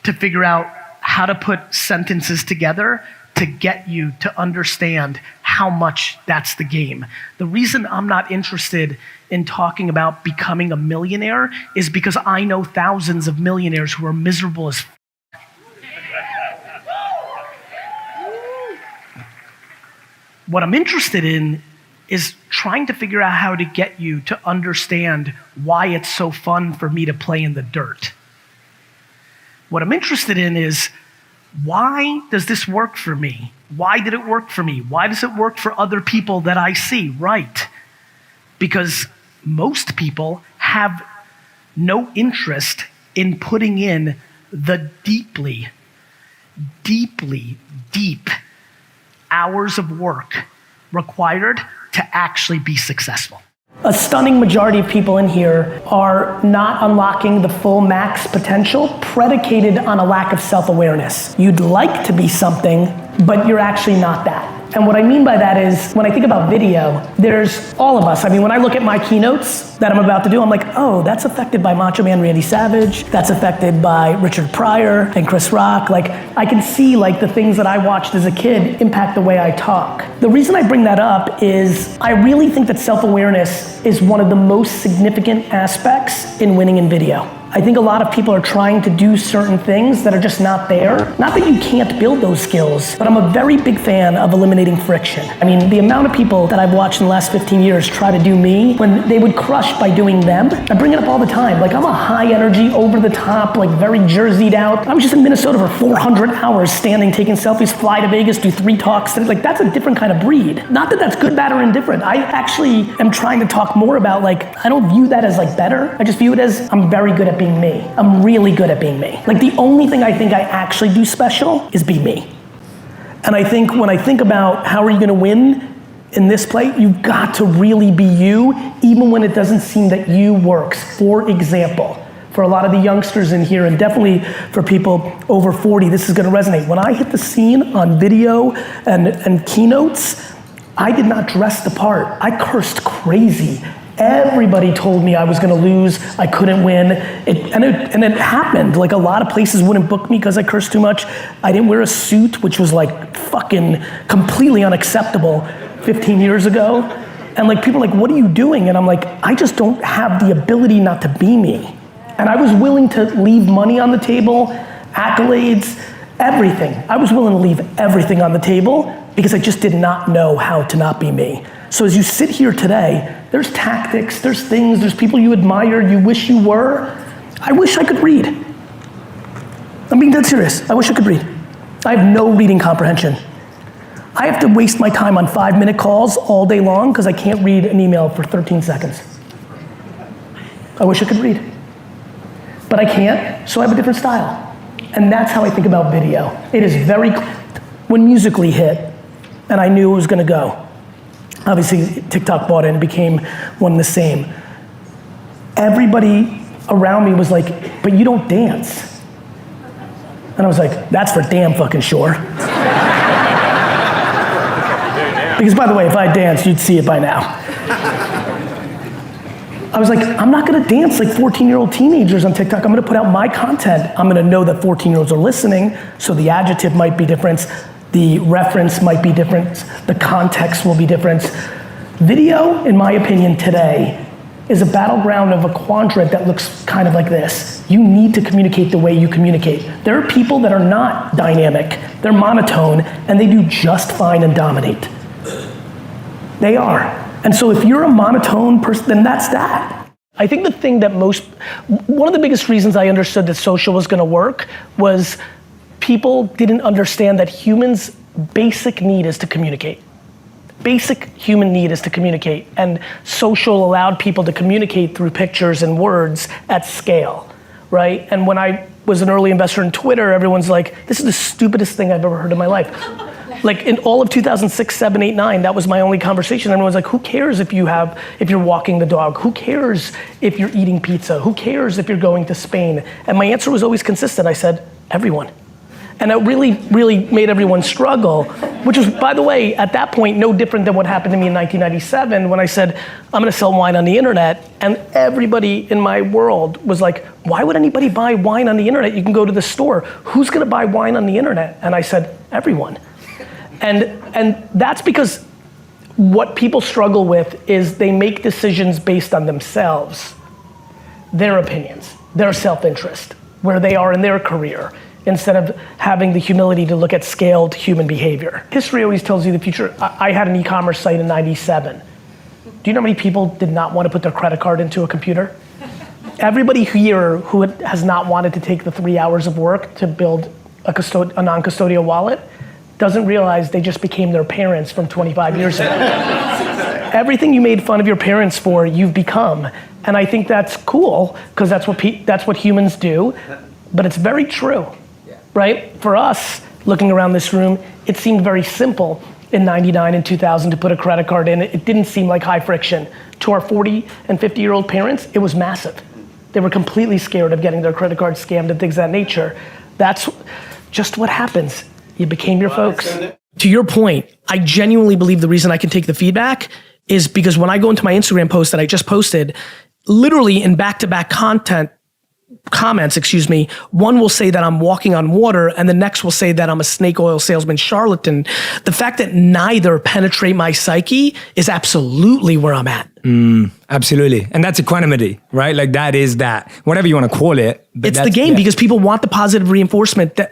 to figure out how to put sentences together to get you to understand how much that's the game. The reason I'm not interested in talking about becoming a millionaire is because I know thousands of millionaires who are miserable as What I'm interested in is trying to figure out how to get you to understand why it's so fun for me to play in the dirt. What I'm interested in is, why does this work for me? Why did it work for me? Why does it work for other people that I see? Right. Because most people have no interest in putting in the deeply, deeply, deep hours of work required to actually be successful. A stunning majority of people in here are not unlocking the full max potential predicated on a lack of self-awareness. You'd like to be something, but you're actually not that. And what I mean by that is, when I think about video, there's all of us. I mean, when I look at my keynotes that I'm about to do, I'm like, oh, that's affected by Macho Man Randy Savage. That's affected by Richard Pryor and Chris Rock. Like, I can see like the things that I watched as a kid impact the way I talk. The reason I bring that up is I really think that self-awareness is one of the most significant aspects in winning in video. I think a lot of people are trying to do certain things that are just not there. Not that you can't build those skills, but I'm a very big fan of eliminating friction. I mean, the amount of people that I've watched in the last 15 years try to do me when they would crush by doing them. I bring it up all the time. Like, I'm a high energy, over the top, like very jerseyed out. I was just in Minnesota for 400 hours standing, taking selfies, fly to Vegas, do 3 talks. Like, that's a different kind of breed. Not that that's good, bad, or indifferent. I actually am trying to talk more about, like, I don't view that as like better. I just view it as I'm very good at being me. I'm really good at being me. Like, the only thing I think I actually do special is be me. And I think when I think about how are you gonna win in this play, you've got to really be you, even when it doesn't seem that you works. For example, for a lot of the youngsters in here, and definitely for people over 40, this is gonna resonate. When I hit the scene on video and keynotes, I did not dress the part. I cursed crazy. Everybody told me I was gonna lose, I couldn't win, and it happened. Like, a lot of places wouldn't book me because I cursed too much. I didn't wear a suit, which was like fucking completely unacceptable 15 years ago. And like, people are like, what are you doing? And I'm like, I just don't have the ability not to be me. And I was willing to leave money on the table, accolades, everything. I was willing to leave everything on the table because I just did not know how to not be me. So as you sit here today, there's tactics, there's things, there's people you admire, you wish you were. I wish I could read. I'm being dead serious. I wish I could read. I have no reading comprehension. I have to waste my time on 5-minute calls all day long because I can't read an email for 13 seconds. I wish I could read. But I can't, so I have a different style. And that's how I think about video. It is very, when Musical.ly hit, and I knew it was gonna go, obviously, TikTok bought it and it became one and the same. Everybody around me was like, but you don't dance. And I was like, that's for damn fucking sure. Because, by the way, if I danced, you'd see it by now. I was like, I'm not gonna dance like 14-year-old teenagers on TikTok. I'm gonna put out my content. I'm gonna know that 14-year-olds are listening, so the adjective might be different. The reference might be different, the context will be different. Video, in my opinion, today, is a battleground of a quadrant that looks kind of like this. You need to communicate the way you communicate. There are people that are not dynamic, they're monotone, and they do just fine and dominate. They are. And so if you're a monotone person, then that's that. I think the thing that one of the biggest reasons I understood that social was gonna work was people didn't understand that humans' basic need is to communicate. Basic human need is to communicate, and social allowed people to communicate through pictures and words at scale, right? And when I was an early investor in Twitter, everyone's like, this is the stupidest thing I've ever heard in my life. Like in all of 2006, 7, 8, 9, that was my only conversation. Everyone's like, who cares if you're walking the dog? Who cares if you're eating pizza? Who cares if you're going to Spain? And my answer was always consistent. I said, everyone. And it really, really made everyone struggle, which was, by the way, at that point, no different than what happened to me in 1997 when I said, I'm gonna sell wine on the internet. And everybody in my world was like, why would anybody buy wine on the internet? You can go to the store. Who's gonna buy wine on the internet? And I said, everyone. And that's because what people struggle with is they make decisions based on themselves, their opinions, their self-interest, where they are in their career, instead of having the humility to look at scaled human behavior. History always tells you the future. I had an e-commerce site in 97. Do you know how many people did not want to put their credit card into a computer? Everybody here who has not wanted to take the 3 hours of work to build a non-custodial wallet doesn't realize they just became their parents from 25 years ago. Everything you made fun of your parents for, you've become. And I think that's cool, because that's what humans do, but it's very true. Right? For us, looking around this room, it seemed very simple in 99 and 2000 to put a credit card in. It didn't seem like high friction. To our 40 and 50-year-old parents, it was massive. They were completely scared of getting their credit card scammed and things of that nature. That's just what happens. You became your folks. To your point, I genuinely believe the reason I can take the feedback is because when I go into my Instagram post that I just posted, literally in back-to-back comments, one will say that I'm walking on water and the next will say that I'm a snake oil salesman charlatan. The fact that neither penetrate my psyche is absolutely where I'm at. Absolutely. And that's equanimity, right? Like that is that, whatever you want to call it. It's the game, because people want the positive reinforcement that,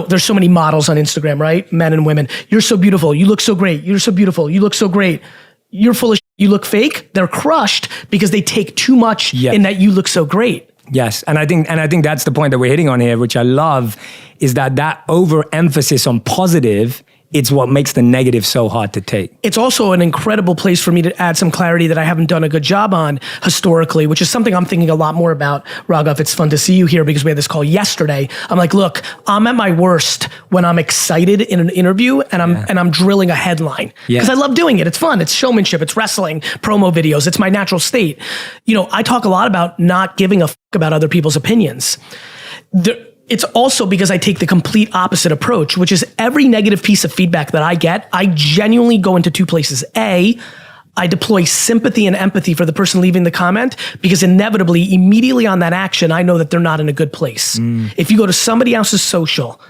there's so many models on Instagram, right? Men and women. You're so beautiful. You look so great. You're so beautiful. You look so great. You're full of shit. You look fake. They're crushed because they take too much in that you look so great. Yes, and I think that's the point that we're hitting on here, which I love, is that overemphasis on positive, it's what makes the negative so hard to take. It's also an incredible place for me to add some clarity that I haven't done a good job on historically, which is something I'm thinking a lot more about. Raghav, it's fun to see you here because we had this call yesterday. I'm like, look, I'm at my worst when I'm excited in an interview and I'm drilling a headline. Because I love doing it. It's fun. It's showmanship. It's wrestling, promo videos. It's my natural state. I talk a lot about not giving a fuck about other people's opinions. It's also because I take the complete opposite approach, which is every negative piece of feedback that I get, I genuinely go into two places. A, I deploy sympathy and empathy for the person leaving the comment, because inevitably, immediately on that action, I know that they're not in a good place. If you go to somebody else's social,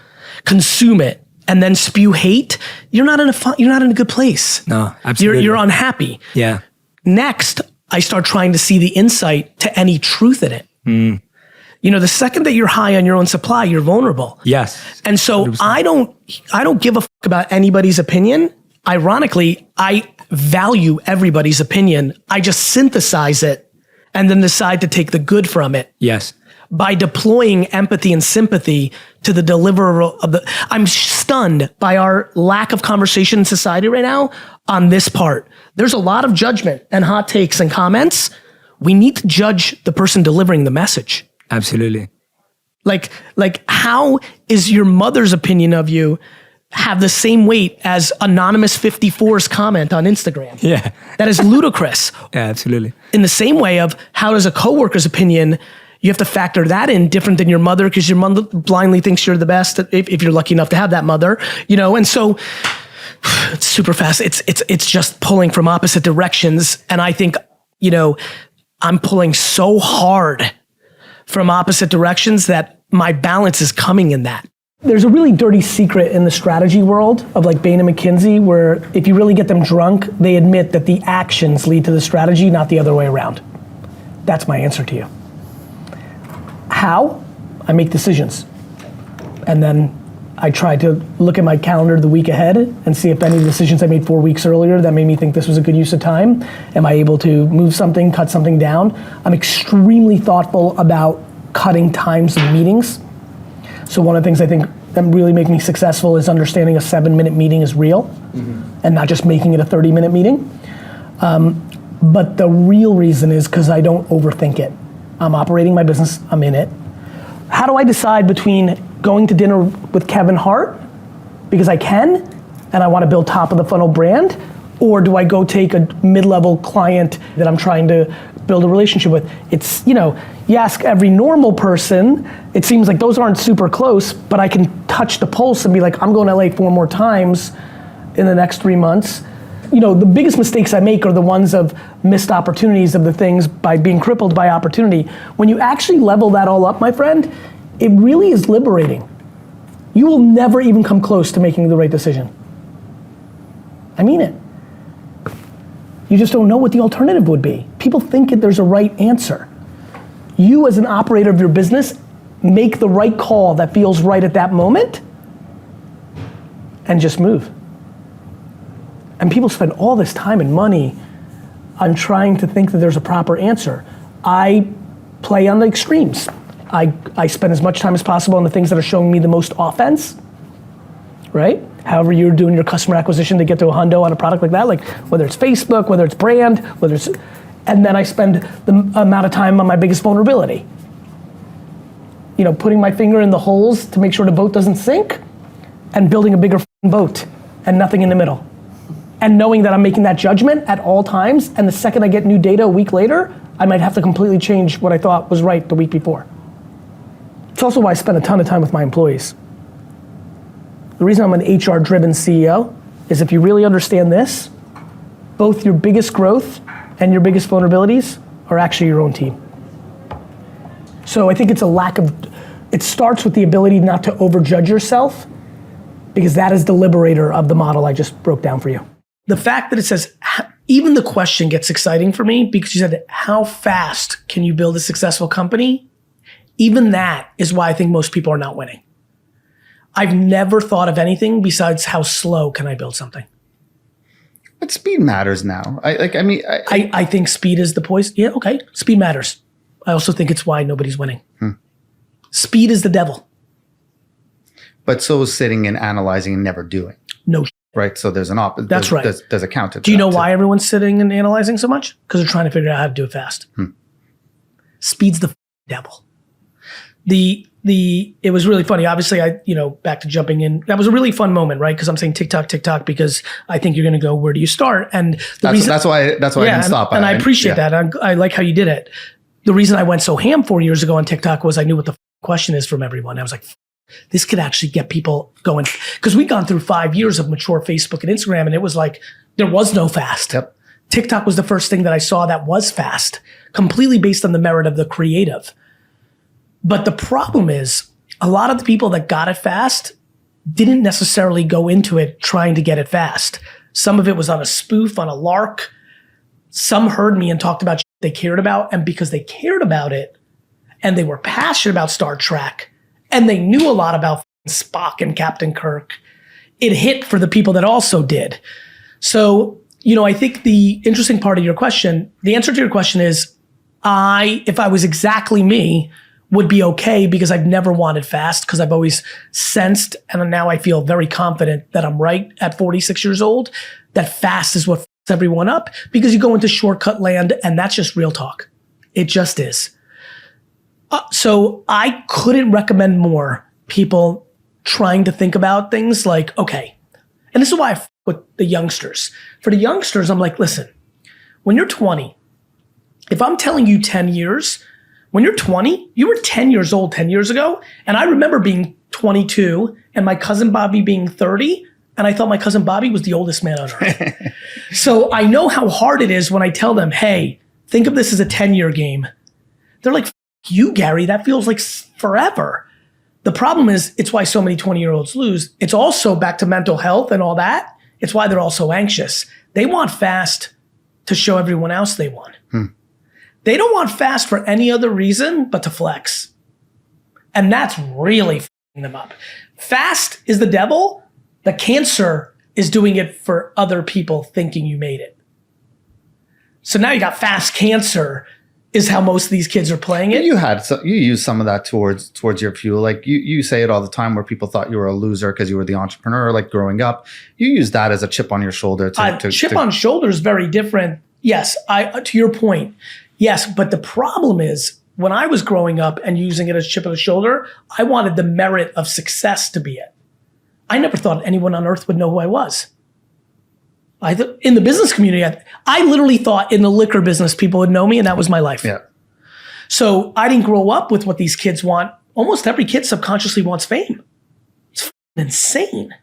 consume it, and then spew hate, you're not in a good place. No, absolutely. You're unhappy. Yeah. Next, I start trying to see the insight to any truth in it. The second that you're high on your own supply, you're vulnerable. Yes. And so 100%. I don't give a fuck about anybody's opinion. Ironically, I value everybody's opinion. I just synthesize it and then decide to take the good from it. Yes. By deploying empathy and sympathy to the deliverer of I'm stunned by our lack of conversation in society right now on this part. There's a lot of judgment and hot takes and comments. We need to judge the person delivering the message. Absolutely. Like how is your mother's opinion of you have the same weight as Anonymous 54's comment on Instagram? Yeah. That is ludicrous. Yeah, absolutely. In the same way of how does a coworker's opinion, you have to factor that in different than your mother, because your mother blindly thinks you're the best if you're lucky enough to have that mother, and so it's super fast. It's just pulling from opposite directions. And I think, I'm pulling so hard from opposite directions that my balance is coming in that. There's a really dirty secret in the strategy world of like Bain and McKinsey, where if you really get them drunk, they admit that the actions lead to the strategy, not the other way around. That's my answer to you. How? I make decisions. And then I try to look at my calendar the week ahead and see if any of the decisions I made 4 weeks earlier that made me think this was a good use of time. Am I able to move something, cut something down? I'm extremely thoughtful about cutting times of meetings. So one of the things I think that really make me successful is understanding a 7-minute meeting is real and not just making it a 30-minute meeting. But the real reason is because I don't overthink it. I'm operating my business, I'm in it. How do I decide between going to dinner with Kevin Hart because I can and I want to build top of the funnel brand? Or do I go take a mid-level client that I'm trying to build a relationship with? It's, you ask every normal person, it seems like those aren't super close, but I can touch the pulse and be like, I'm going to LA 4 more times in the next 3 months. The biggest mistakes I make are the ones of missed opportunities of the things by being crippled by opportunity. When you actually level that all up, my friend, it really is liberating. You will never even come close to making the right decision. I mean it. You just don't know what the alternative would be. People think that there's a right answer. You as an operator of your business, make the right call that feels right at that moment and just move. And people spend all this time and money on trying to think that there's a proper answer. I play on the extremes. I spend as much time as possible on the things that are showing me the most offense, right? However you're doing your customer acquisition to get to a hundo on a product like that, like whether it's Facebook, whether it's brand, and then I spend the amount of time on my biggest vulnerability. Putting my finger in the holes to make sure the boat doesn't sink, and building a bigger boat, and nothing in the middle. And knowing that I'm making that judgment at all times, and the second I get new data a week later, I might have to completely change what I thought was right the week before. It's also why I spend a ton of time with my employees. The reason I'm an HR-driven CEO is if you really understand this, both your biggest growth and your biggest vulnerabilities are actually your own team. So I think it's it starts with the ability not to overjudge yourself, because that is the liberator of the model I just broke down for you. The fact that it says, even the question gets exciting for me because you said, how fast can you build a successful company? Even that is why I think most people are not winning. I've never thought of anything besides how slow can I build something. But speed matters now. I think speed is the poison. Yeah, okay, speed matters. I also think it's why nobody's winning. Speed is the devil. But so is sitting and analyzing and never doing. No. Right, so there's an opposite. That's right. There's a counter. Do you know why everyone's sitting and analyzing so much? Because they're trying to figure out how to do it fast. Speed's the devil. It was really funny. Obviously, back to jumping in. That was a really fun moment, right? Because I'm saying TikTok, because I think you're going to go, where do you start? And that's why I didn't stop. And I appreciate that. I like how you did it. The reason I went so ham 4 years ago on TikTok was I knew what the question is from everyone. I was like, this could actually get people going. Because we'd gone through 5 years of mature Facebook and Instagram, and it was like, there was no fast. Yep. TikTok was the first thing that I saw that was fast, completely based on the merit of the creative. But the problem is, a lot of the people that got it fast didn't necessarily go into it trying to get it fast. Some of it was on a spoof, on a lark. Some heard me and talked about shit they cared about, and because they cared about it, and they were passionate about Star Trek, and they knew a lot about Spock and Captain Kirk, it hit for the people that also did. So, I think the interesting part of your question, the answer to your question is, if I was exactly me, would be okay, because I've never wanted fast, because I've always sensed, and now I feel very confident that I'm right at 46 years old, that fast is what fucks everyone up, because you go into shortcut land, and that's just real talk. It just is. So I couldn't recommend more people trying to think about things like, okay, and this is why I fuck with the youngsters. For the youngsters, I'm like, listen, when you're 20, if I'm telling you 10 years, when you're 20, you were 10 years old 10 years ago, and I remember being 22 and my cousin Bobby being 30, and I thought my cousin Bobby was the oldest man on earth. So I know how hard it is when I tell them, hey, think of this as a 10-year game. They're like, you, Gary, that feels like forever. The problem is, it's why so many 20-year-olds lose. It's also back to mental health and all that. It's why they're all so anxious. They want fast to show everyone else they won. They don't want fast for any other reason but to flex. And that's really f***ing them up. Fast is the devil. The cancer is doing it for other people thinking you made it. So now you got fast cancer is how most of these kids are playing it. You use some of that towards your fuel. Like you say it all the time, where people thought you were a loser because you were the entrepreneur, like growing up. You use that as a chip on your shoulder. Chip on shoulder is very different. Yes, to your point. Yes, but the problem is, when I was growing up and using it as chip on the shoulder, I wanted the merit of success to be it. I never thought anyone on earth would know who I was. In the business community, I literally thought in the liquor business, people would know me, and that was my life. Yeah. So I didn't grow up with what these kids want. Almost every kid subconsciously wants fame. It's insane.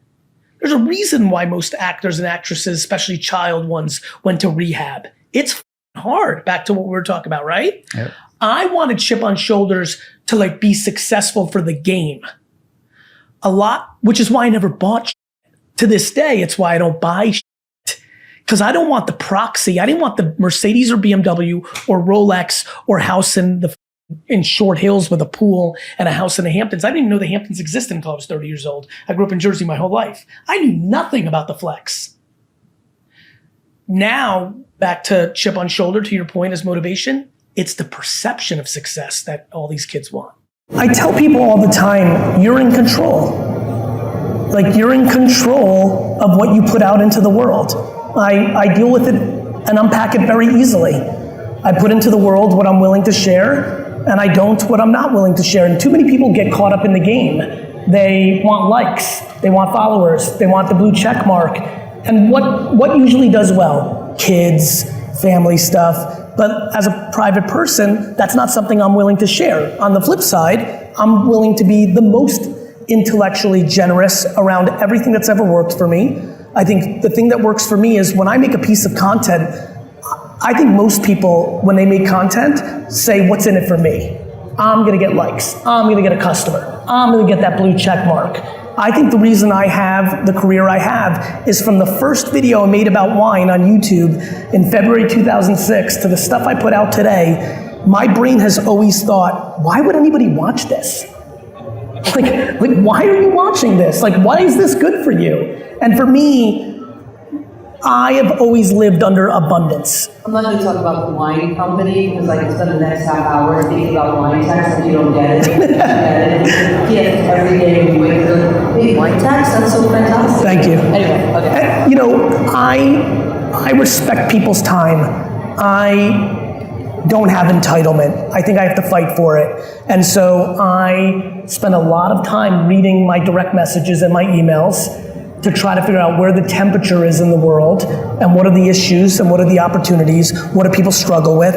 There's a reason why most actors and actresses, especially child ones, went to rehab. It's hard. Back to what we were talking about, right? Yep. I wanted chip on shoulders to like be successful for the game. A lot, which is why I never bought shit. To this day, it's why I don't buy shit. Because I don't want the proxy. I didn't want the Mercedes or BMW or Rolex or house in Short Hills with a pool and a house in the Hamptons. I didn't even know the Hamptons existed until I was 30 years old. I grew up in Jersey my whole life. I knew nothing about the flex. Now, back to chip on shoulder, to your point as motivation, it's the perception of success that all these kids want. I tell people all the time, you're in control. Like, you're in control of what you put out into the world. I deal with it and unpack it very easily. I put into the world what I'm willing to share, and I don't what I'm not willing to share. And too many people get caught up in the game. They want likes, they want followers, they want the blue check mark. And what usually does well? Kids, family stuff. But as a private person, that's not something I'm willing to share. On the flip side, I'm willing to be the most intellectually generous around everything that's ever worked for me. I think the thing that works for me is when I make a piece of content, I think most people, when they make content, say, what's in it for me? I'm gonna get likes. I'm gonna get a customer. I'm gonna get that blue check mark. I think the reason I have the career I have is from the first video I made about wine on YouTube in February 2006 to the stuff I put out today, my brain has always thought, why would anybody watch this? Like, why are you watching this? Like, why is this good for you? And for me, I have always lived under abundance. I'm not going to talk about the wine company because I can spend the next half hour thinking about wine tax and you don't get it. You get it. It's a gift every day when you wake up. Hey, wine tax? That's so fantastic. Thank you. Anyway, okay. You know, I respect people's time. I don't have entitlement. I think I have to fight for it. And so I spend a lot of time reading my direct messages and my emails to try to figure out where the temperature is in the world and what are the issues and what are the opportunities, what do people struggle with,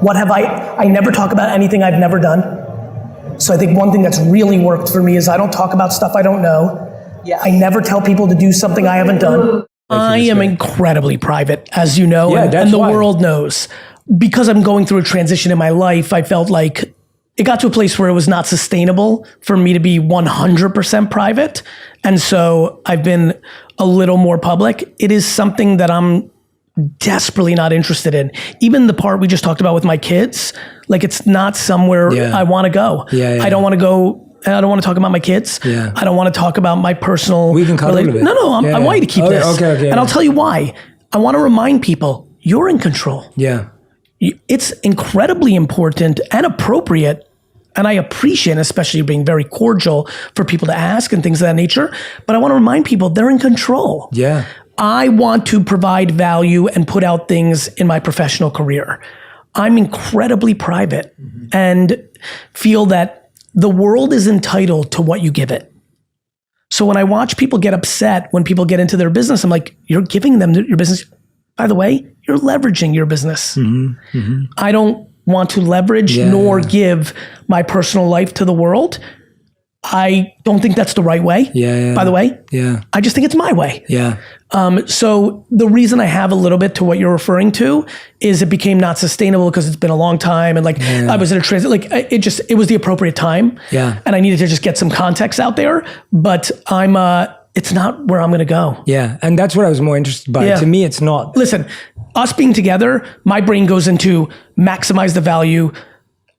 what have I never talk about anything I've never done. So I think one thing that's really worked for me is I don't talk about stuff I don't know. Yes. I never tell people to do something I haven't done. I am incredibly private, as you know, and the world knows. Because I'm going through a transition in my life, I felt like it got to a place where it was not sustainable for me to be 100% private. And so I've been a little more public. It is something that I'm desperately not interested in. Even the part we just talked about with my kids, like it's not somewhere I want to go. I don't want to go. I don't want to talk about my kids. I don't want to talk about my personal. We can cut a little bit. No, I want you to keep this. Okay. And I'll tell you why. I want to remind people, you're in control. It's incredibly important and appropriate, and I appreciate, especially being very cordial for people to ask and things of that nature, but I want to remind people they're in control. I want to provide value and put out things in my professional career. I'm incredibly private and feel that the world is entitled to what you give it. So when I watch people get upset when people get into their business, I'm like, you're giving them your business. By the way, you're leveraging your business. I don't want to leverage nor give my personal life to the world. I don't think that's the right way, by the way. I just think it's my way. So the reason I have a little bit to what you're referring to is it became not sustainable because it's been a long time. And I was in a transit, it was the appropriate time. And I needed to just get some context out there, but it's not where I'm going to go. And that's what I was more interested by. To me, it's not. Listen, us being together, my brain goes into maximize the value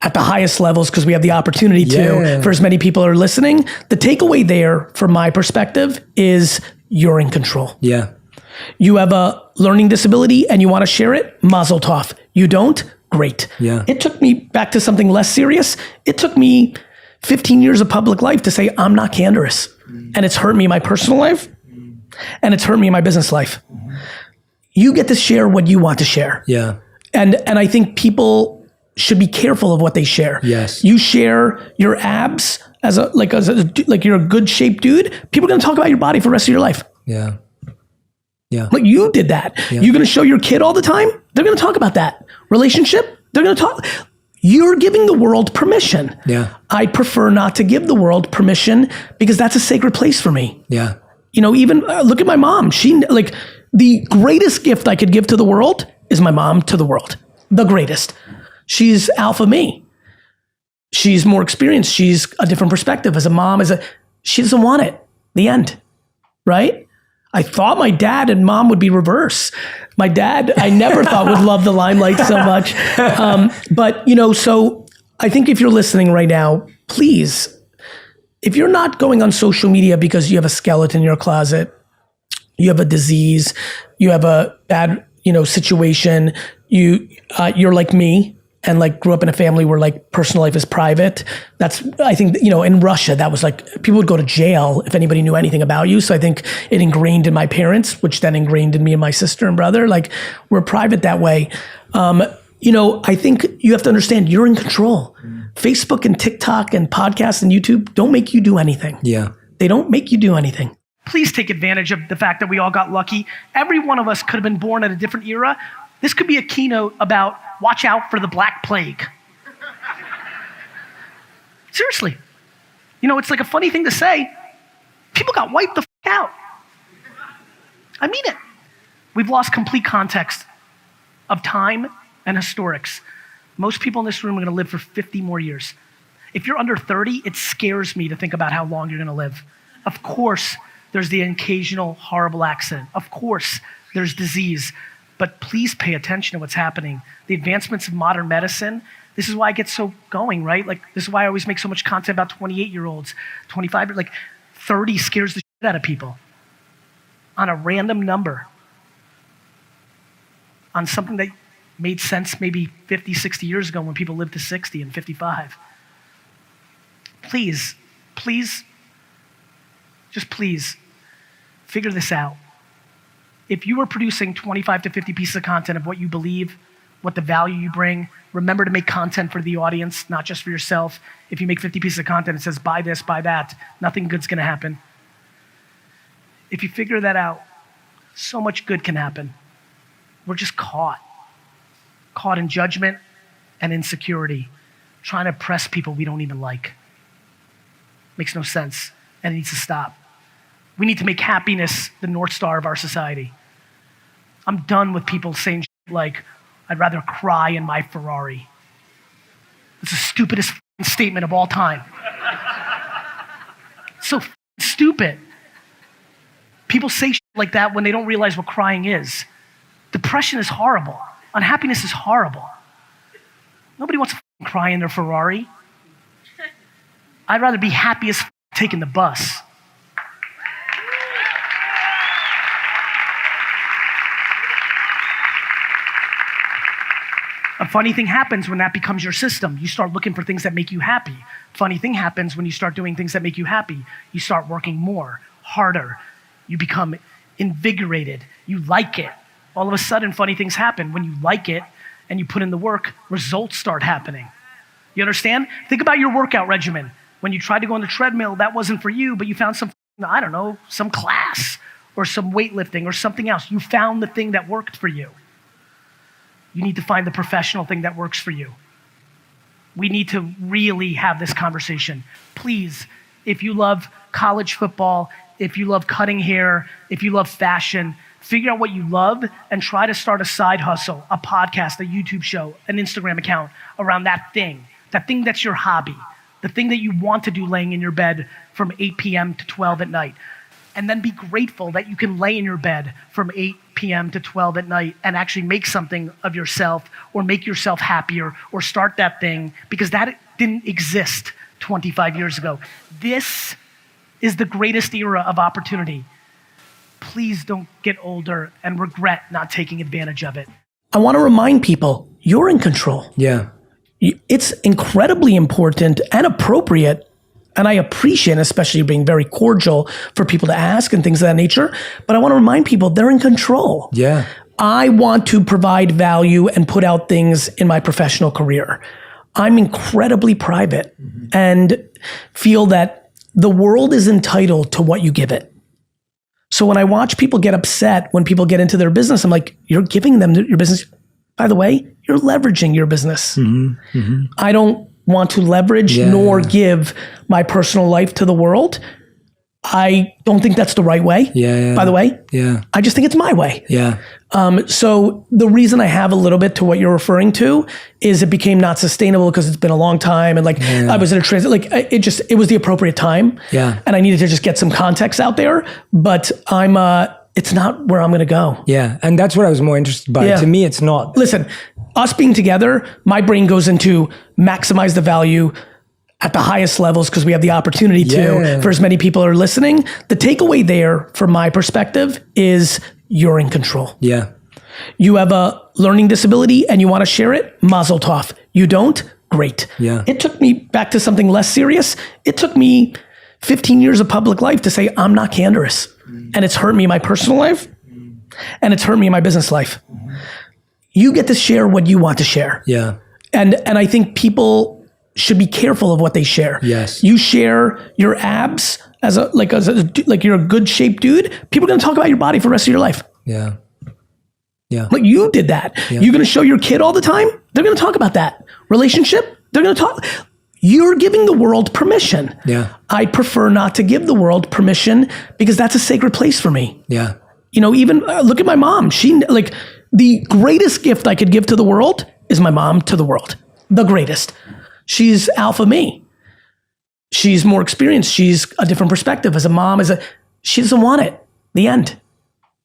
at the highest levels because we have the opportunity to, for as many people are listening. The takeaway there, from my perspective, is you're in control. You have a learning disability and you want to share it, mazel tov. You don't? Great. It took me, back to something less serious, it took me 15 years of public life to say I'm not candorous. And it's hurt me in my personal life and it's hurt me in my business life. You get to share what you want to share. And I think people should be careful of what they share. Yes. You share your abs like you're a good shaped dude, people are going to talk about your body for the rest of your life. Yeah. Yeah. Like you did that. Yeah. You're going to show your kid all the time. They're going to talk about that relationship. They're going to talk. You're giving the world permission. Yeah. I prefer not to give the world permission because that's a sacred place for me. Yeah. You know, even look at my mom. She like the greatest gift I could give to the world is my mom to the world. The greatest. She's alpha me. She's more experienced. She's a different perspective as a mom. She doesn't want it. The end. Right? I thought my dad and mom would be reverse. My dad, I never thought would love the limelight so much. But, you know, so I think if you're listening right now, please, if you're not going on social media because you have a skeleton in your closet, you have a disease, you have a bad, you know, situation, you're like me, and like grew up in a family where like personal life is private. That's, I think, you know, in Russia, that was like, people would go to jail if anybody knew anything about you. So I think it ingrained in my parents, which then ingrained in me and my sister and brother. Like we're private that way. You know, I think you have to understand you're in control. Facebook and TikTok and podcasts and YouTube don't make you do anything. Yeah. They don't make you do anything. Please take advantage of the fact that we all got lucky. Every one of us could have been born at a different era. This could be a keynote about watch out for the Black Plague. Seriously. You know, it's like a funny thing to say. People got wiped the out. I mean it. We've lost complete context of time and historics. Most people in this room are gonna live for 50 more years. If you're under 30, it scares me to think about how long you're gonna live. Of course, there's the occasional horrible accident. Of course, there's disease. But please pay attention to what's happening. The advancements of modern medicine, this is why I get so going, right? Like, this is why I always make so much content about 28-year-olds, 25, like 30 scares the shit out of people on a random number, on something that made sense maybe 50, 60 years ago when people lived to 60 and 55. Please, just please, figure this out. If you are producing 25 to 50 pieces of content of what you believe, what the value you bring, remember to make content for the audience, not just for yourself. If you make 50 pieces of content that says buy this, buy that, nothing good's gonna happen. If you figure that out, so much good can happen. We're just caught in judgment and insecurity, trying to oppress people we don't even like. Makes no sense, and it needs to stop. We need to make happiness the North Star of our society. I'm done with people saying shit like, I'd rather cry in my Ferrari. It's the stupidest statement of all time. So stupid. People say shit like that when they don't realize what crying is. Depression is horrible. Unhappiness is horrible. Nobody wants to cry in their Ferrari. I'd rather be happy as taking the bus. A funny thing happens when that becomes your system. You start looking for things that make you happy. Funny thing happens when you start doing things that make you happy. You start working more, harder. You become invigorated. You like it. All of a sudden, funny things happen. When you like it and you put in the work, results start happening. You understand? Think about your workout regimen. When you tried to go on the treadmill, that wasn't for you, but you found some, I don't know, some class or some weightlifting or something else. You found the thing that worked for you. You need to find the professional thing that works for you. We need to really have this conversation. Please, if you love college football, if you love cutting hair, if you love fashion, figure out what you love and try to start a side hustle, a podcast, a YouTube show, an Instagram account around that thing that's your hobby, the thing that you want to do laying in your bed from 8 p.m. to 12 at night. And then be grateful that you can lay in your bed from 8 p.m. to 12 at night and actually make something of yourself or make yourself happier or start that thing, because that didn't exist 25 years ago. This is the greatest era of opportunity. Please don't get older and regret not taking advantage of it. I want to remind people, you're in control. Yeah. It's incredibly important and appropriate, and I appreciate, especially being very cordial for people to ask and things of that nature, but I want to remind people they're in control. Yeah. I want to provide value and put out things in my professional career. I'm incredibly private and feel that the world is entitled to what you give it. So when I watch people get upset when people get into their business, I'm like, you're giving them your business. By the way, you're leveraging your business. I don't want to leverage nor give my personal life to the world. I don't think that's the right way, by the way. I just think it's my way. So the reason I have a little bit to what you're referring to is it became not sustainable because it's been a long time. And I was in a transit, it was the appropriate time. And I needed to just get some context out there, but it's not where I'm going to go. And that's what I was more interested by. To me, it's not. Listen, us being together, my brain goes into maximize the value at the highest levels because we have the opportunity to, for as many people are listening. The takeaway there, from my perspective, is you're in control. You have a learning disability and you want to share it, mazel tov. You don't, great. It took me, back to something less serious, it took me 15 years of public life to say, I'm not candorous. And it's hurt me in my personal life and it's hurt me in my business life. You get to share what you want to share. And I think people should be careful of what they share. You share your abs as like you're a good shaped dude. People are going to talk about your body for the rest of your life. Like you did that. You're going to show your kid all the time. They're going to talk about that relationship. They're going to talk. You're giving the world permission. I prefer not to give the world permission because that's a sacred place for me. You know, even look at my mom. She the greatest gift I could give to the world is my mom to the world. The greatest. She's alpha me. She's more experienced. She's a different perspective. As a mom, she doesn't want it. The end.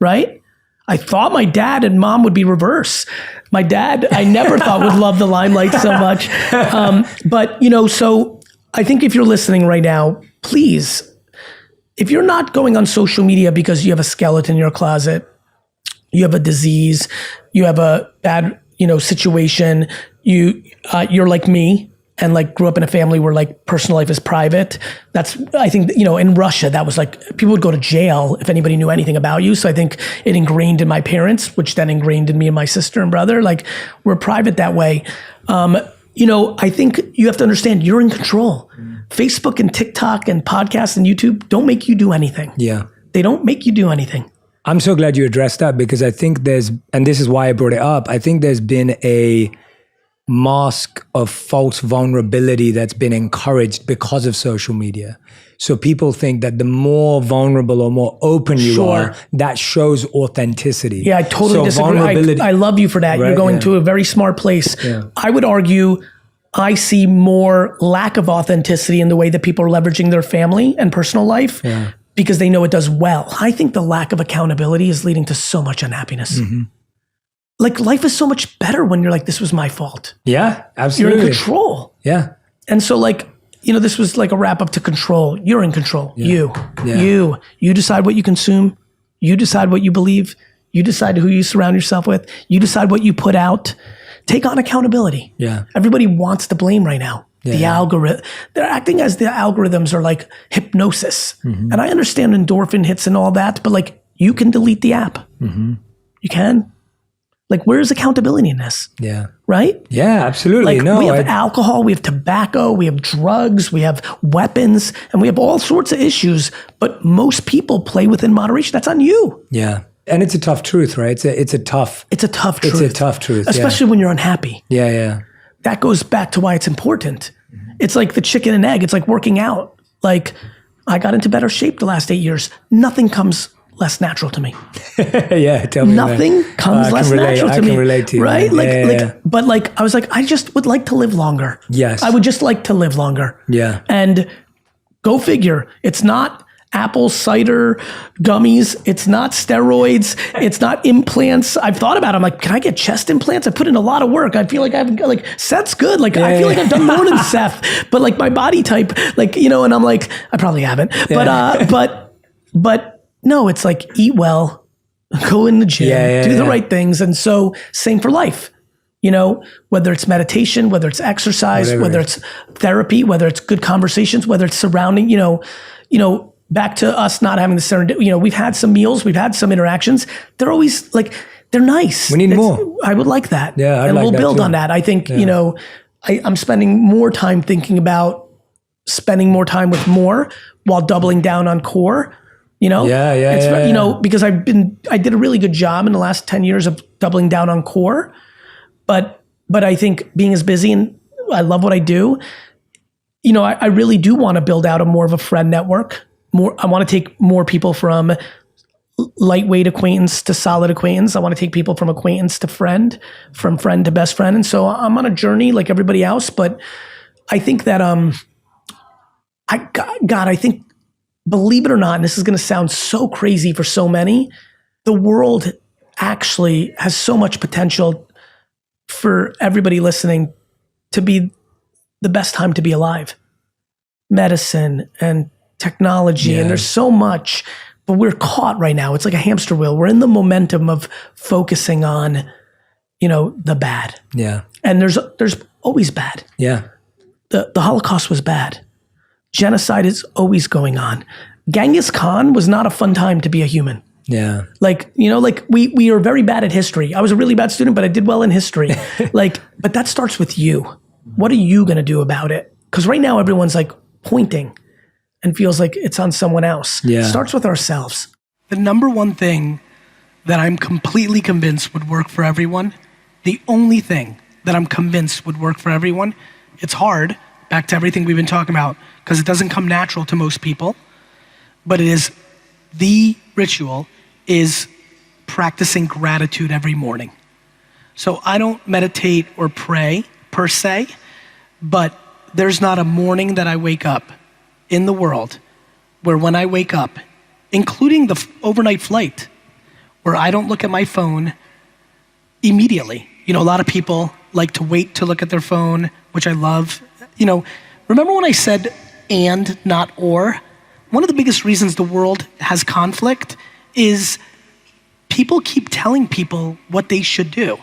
Right? I thought my dad and mom would be reverse. My dad, I never thought would love the limelight so much. But, you know, so I think if you're listening right now, please, if you're not going on social media because you have a skeleton in your closet, you have a disease, you have a bad, situation, you're like me, and grew up in a family where personal life is private. That's, I think, in Russia, that was people would go to jail if anybody knew anything about you. So I think it ingrained in my parents, which then ingrained in me and my sister and brother, we're private that way. I think you have to understand you're in control. Facebook and TikTok and podcasts and YouTube don't make you do anything. They don't make you do anything. I'm so glad you addressed that because I think and this is why I brought it up, I think there's been a mask of false vulnerability that's been encouraged because of social media. So people think that the more vulnerable or more open you are, that shows authenticity. I totally disagree. I love you for that. Right? You're going to a very smart place. I would argue I see more lack of authenticity in the way that people are leveraging their family and personal life because they know it does well. I think the lack of accountability is leading to so much unhappiness. Life is so much better when you're this was my fault. Absolutely. You're in control. And so this was a wrap up to control. You're in control. You decide what you consume. You decide what you believe. You decide who you surround yourself with. You decide what you put out. Take on accountability. Everybody wants the blame right now. The algorithm, they're acting as the algorithms are hypnosis. And I understand endorphin hits and all that, but you can delete the app. You can. Where's accountability in this? Right? Absolutely. We have alcohol, we have tobacco, we have drugs, we have weapons, and we have all sorts of issues, but most people play within moderation. That's on you. And it's a tough truth, right? It's a tough truth. It's a tough truth. Especially when you're unhappy. That goes back to why it's important. It's like the chicken and egg. It's like working out. I got into better shape the last 8 years. Nothing comes less natural to me. Tell me. Nothing comes less natural to me. I can relate to you. Right? But I was I just would like to live longer. I would just like to live longer. And go figure. It's not apple cider gummies. It's not steroids. It's not implants. I've thought about it. I'm can I get chest implants? I put in a lot of work. I feel Seth's good. I feel I've done more than Seth, but my body type, and I'm I probably haven't, but no, it's eat well, go in the gym, do the right things. And so same for life, whether it's meditation, whether it's exercise, whether it's therapy, whether it's good conversations, whether it's surrounding, back to us not having the serendipity, we've had some meals, we've had some interactions. They're always they're nice. We need more. I would like that. Yeah, I'd and like we'll that build too. on that. I think, you know, I'm spending more time thinking about spending more time with more while doubling down on core. You know, you know, because I did a really good job in the last 10 years of doubling down on core, but I think being as busy and I love what I do, you know, I really do want to build out a more of a friend network. I want to take more people from lightweight acquaintance to solid acquaintance. I want to take people from acquaintance to friend, from friend to best friend. And so I'm on a journey like everybody else, but I think that, I think, believe it or not, and this is going to sound so crazy for so many, the world actually has so much potential for everybody listening to be the best time to be alive. Medicine and technology, and there's so much, but we're caught right now. It's like a hamster wheel. We're in the momentum of focusing on, you know, the bad. Yeah. And there's always bad. Yeah. The Holocaust was bad. Genocide is always going on. Genghis Khan was not a fun time to be a human. Yeah. Like, you know, like we are very bad at history. I was a really bad student, but I did well in history. Like, but that starts with you. What are you going to do about it? Because right now everyone's like pointing and feels like it's on someone else. Yeah. It starts with ourselves. The number one thing that I'm completely convinced would work for everyone, the only thing that I'm convinced would work for everyone, it's hard, back to everything we've been talking about, because it doesn't come natural to most people, but it is, the ritual is practicing gratitude every morning. So I don't meditate or pray per se, but there's not a morning that I wake up in the world where when I wake up, including the overnight flight, where I don't look at my phone immediately. You know, a lot of people like to wait to look at their phone, which I love. You know, remember when I said and, not or? One of the biggest reasons the world has conflict is people keep telling people what they should do,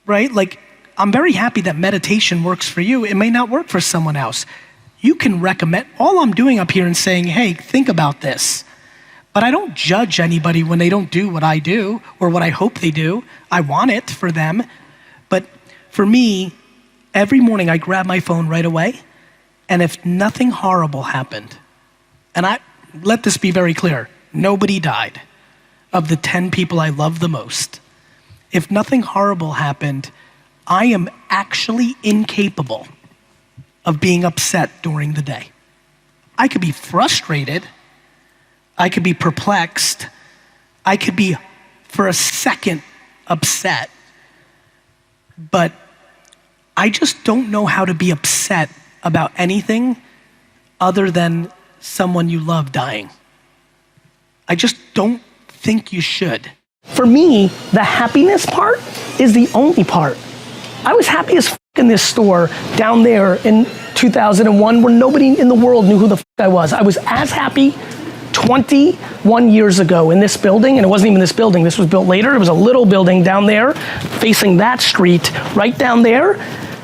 right? Like, I'm very happy that meditation works for you. It may not work for someone else. You can recommend, all I'm doing up here and saying, hey, think about this. But I don't judge anybody when they don't do what I do or what I hope they do. I want it for them. But for me, every morning I grab my phone right away, and if nothing horrible happened, and let this be very clear, nobody died of the 10 people I love the most. If nothing horrible happened, I am actually incapable of being upset during the day. I could be frustrated, I could be perplexed, I could be for a second upset, but I just don't know how to be upset about anything other than someone you love dying. I just don't think you should. For me, the happiness part is the only part. I was happy as f in this store down there in 2001 where nobody in the world knew who the f I was. I was as happy 21 years ago in this building, and it wasn't even this building, this was built later. It was a little building down there facing that street right down there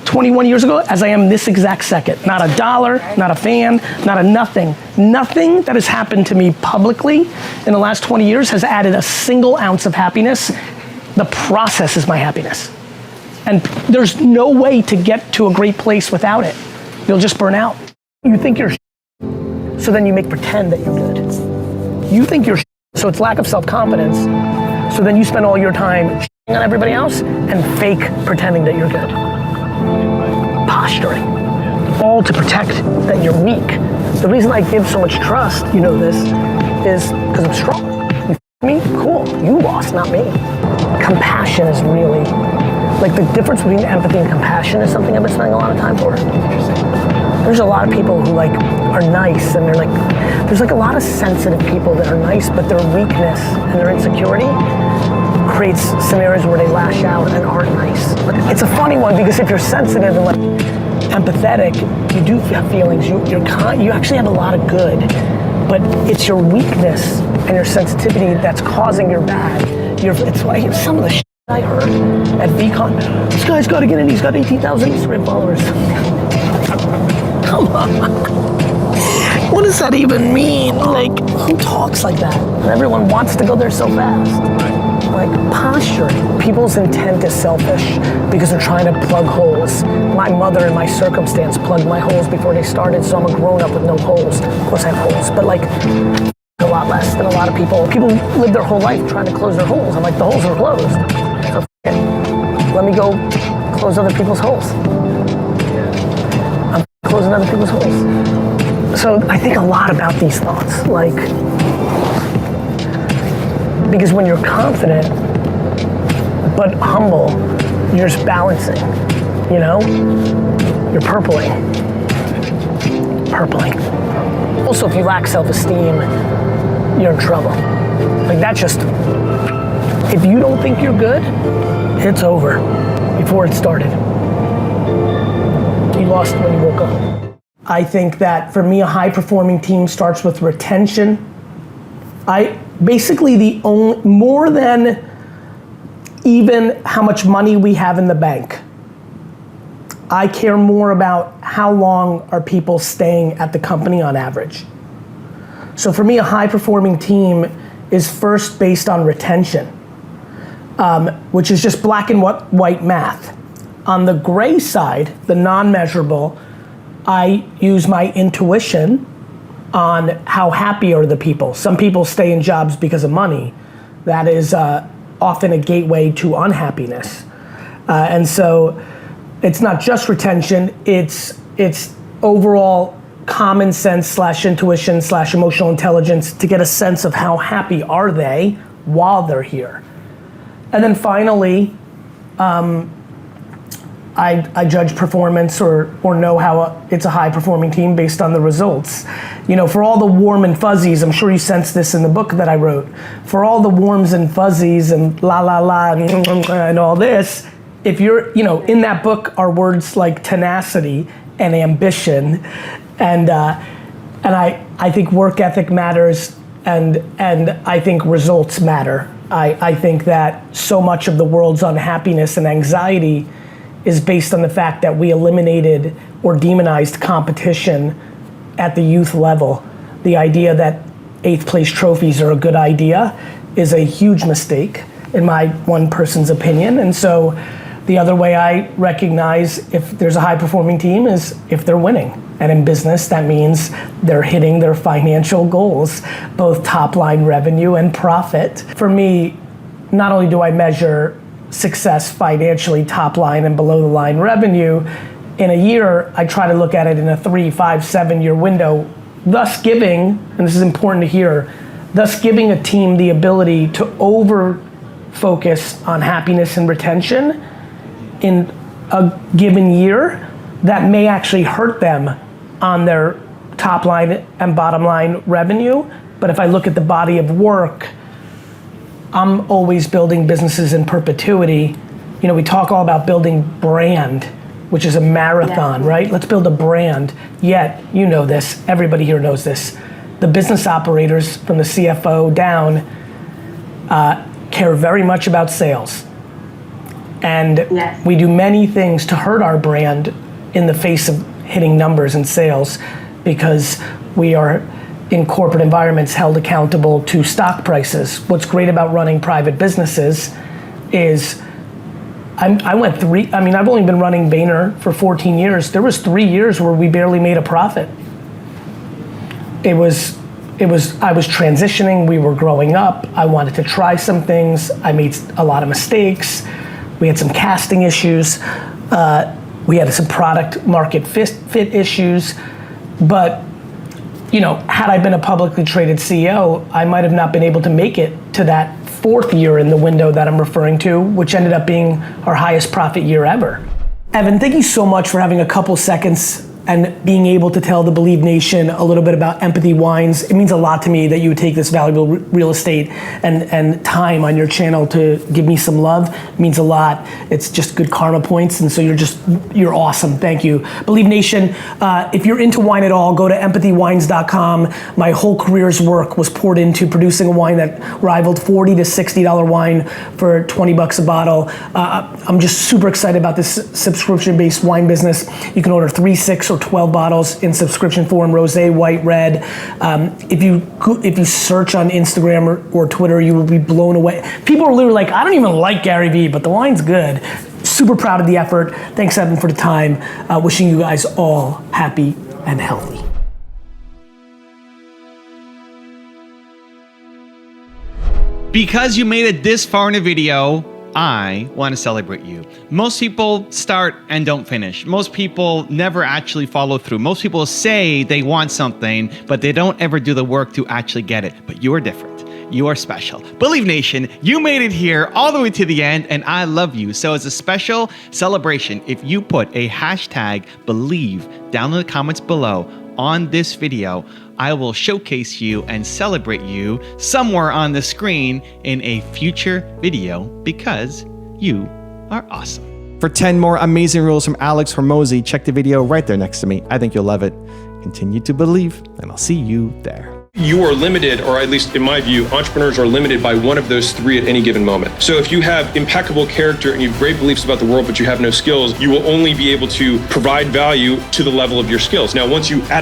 21 years ago as I am this exact second. Not a dollar, not a fan, not a nothing. Nothing that has happened to me publicly in the last 20 years has added a single ounce of happiness. The process is my happiness. And there's no way to get to a great place without it. You'll just burn out. You think you're so then you make pretend that you're good. You think you're so it's lack of self-confidence. So then you spend all your time on everybody else and fake pretending that you're good. Posturing. All to protect that you're weak. The reason I give so much trust, you know this, is because I'm strong. You me? Cool. You lost, not me. Compassion is really, like the difference between empathy and compassion is something I've been spending a lot of time for. There's a lot of people who like are nice and they're like, there's like a lot of sensitive people that are nice, but their weakness and their insecurity creates scenarios where they lash out and aren't nice. It's a funny one because if you're sensitive and like empathetic, you do have feelings, you actually have a lot of good, but it's your weakness and your sensitivity that's causing your bad. It's like some of the shit I heard at VCon. This guy's got to get in, he's got 18,000 Instagram followers. Come on. What does that even mean? Like, who talks like that? And everyone wants to go there so fast. like posturing. People's intent is selfish because they're trying to plug holes. My mother in my circumstance plugged my holes before they started, so I'm a grown up with no holes. Of course I have holes, but like a lot less than a lot of people. People live their whole life trying to close their holes. I'm like, the holes are closed. So let me go close other people's holes. I'm closing other people's holes. So I think a lot about these thoughts, like, because when you're confident but humble, you're just balancing, you know? You're purpling. Also, if you lack self-esteem, you're in trouble. Like that's just, if you don't think you're good, it's over before it started. You lost when you woke up. I think that for me, a high-performing team starts with retention. More than even how much money we have in the bank, I care more about how long are people staying at the company on average. So for me, a high-performing team is first based on retention, which is just black and white math. On the gray side, the non-measurable, I use my intuition on how happy are the people. Some people stay in jobs because of money. That is often a gateway to unhappiness. And so it's not just retention, it's overall common sense / intuition / emotional intelligence to get a sense of how happy are they while they're here. And then finally, I judge performance or know how it's a high performing team based on the results. You know, for all the warm and fuzzies, I'm sure you sensed this in the book that I wrote, for all the warms and fuzzies and la la la and all this, if you're, you know, in that book are words like tenacity and ambition, and I think work ethic matters, and I think results matter. I think that so much of the world's unhappiness and anxiety is based on the fact that we eliminated or demonized competition at the youth level. The idea that 8th place trophies are a good idea is a huge mistake in my one person's opinion. And so the other way I recognize if there's a high performing team is if they're winning. And in business, that means they're hitting their financial goals, both top line revenue and profit. For me, not only do I measure success financially, top line and below the line revenue, in a year, I try to look at it in a 3, 5, 7 year window, thus giving, and this is important to hear, thus giving a team the ability to over focus on happiness and retention in a given year that may actually hurt them on their top line and bottom line revenue. But if I look at the body of work, I'm always building businesses in perpetuity. You know, we talk all about building brand, which is a marathon, right? Let's build a brand. Yet, you know this, everybody here knows this. The business operators from the CFO down care very much about sales. And we do many things to hurt our brand in the face of hitting numbers and sales because we are in corporate environments held accountable to stock prices. What's great about running private businesses is I've only been running Vayner for 14 years. There was 3 years where we barely made a profit. I was transitioning, we were growing up, I wanted to try some things, I made a lot of mistakes, we had some casting issues, we had some product market fit issues, but you know, had I been a publicly traded CEO, I might have not been able to make it to that 4th year in the window that I'm referring to, which ended up being our highest profit year ever. Evan, thank you so much for having a couple seconds and being able to tell the Believe Nation a little bit about Empathy Wines. It means a lot to me that you would take this valuable real estate and time on your channel to give me some love. It means a lot. It's just good karma points, and so you're awesome. Thank you. Believe Nation, if you're into wine at all, go to empathywines.com. My whole career's work was poured into producing a wine that rivaled $40 to $60 wine for $20 a bottle. I'm just super excited about this subscription-based wine business. You can order 3, 6, or so 12 bottles in subscription form, rosé, white, red. If you search on Instagram or Twitter, you will be blown away. People are literally like, I don't even like GaryVee, but the wine's good. Super proud of the effort. Thanks, Evan, for the time. Wishing you guys all happy and healthy. Because you made it this far in a video, I want to celebrate you. Most people start and don't finish. Most people never actually follow through. Most people say they want something, but they don't ever do the work to actually get it. But you are different. You are special. Believe Nation, you made it here all the way to the end, and I love you. So as a special celebration, if you put a hashtag believe down in the comments below on this video, I will showcase you and celebrate you somewhere on the screen in a future video because you are awesome. For 10 more amazing rules from Alex Hormozi, check the video right there next to me. I think you'll love it. Continue to believe, and I'll see you there. You are limited, or at least in my view, entrepreneurs are limited by one of those three at any given moment. So if you have impeccable character and you have great beliefs about the world, but you have no skills, you will only be able to provide value to the level of your skills. Now, once you add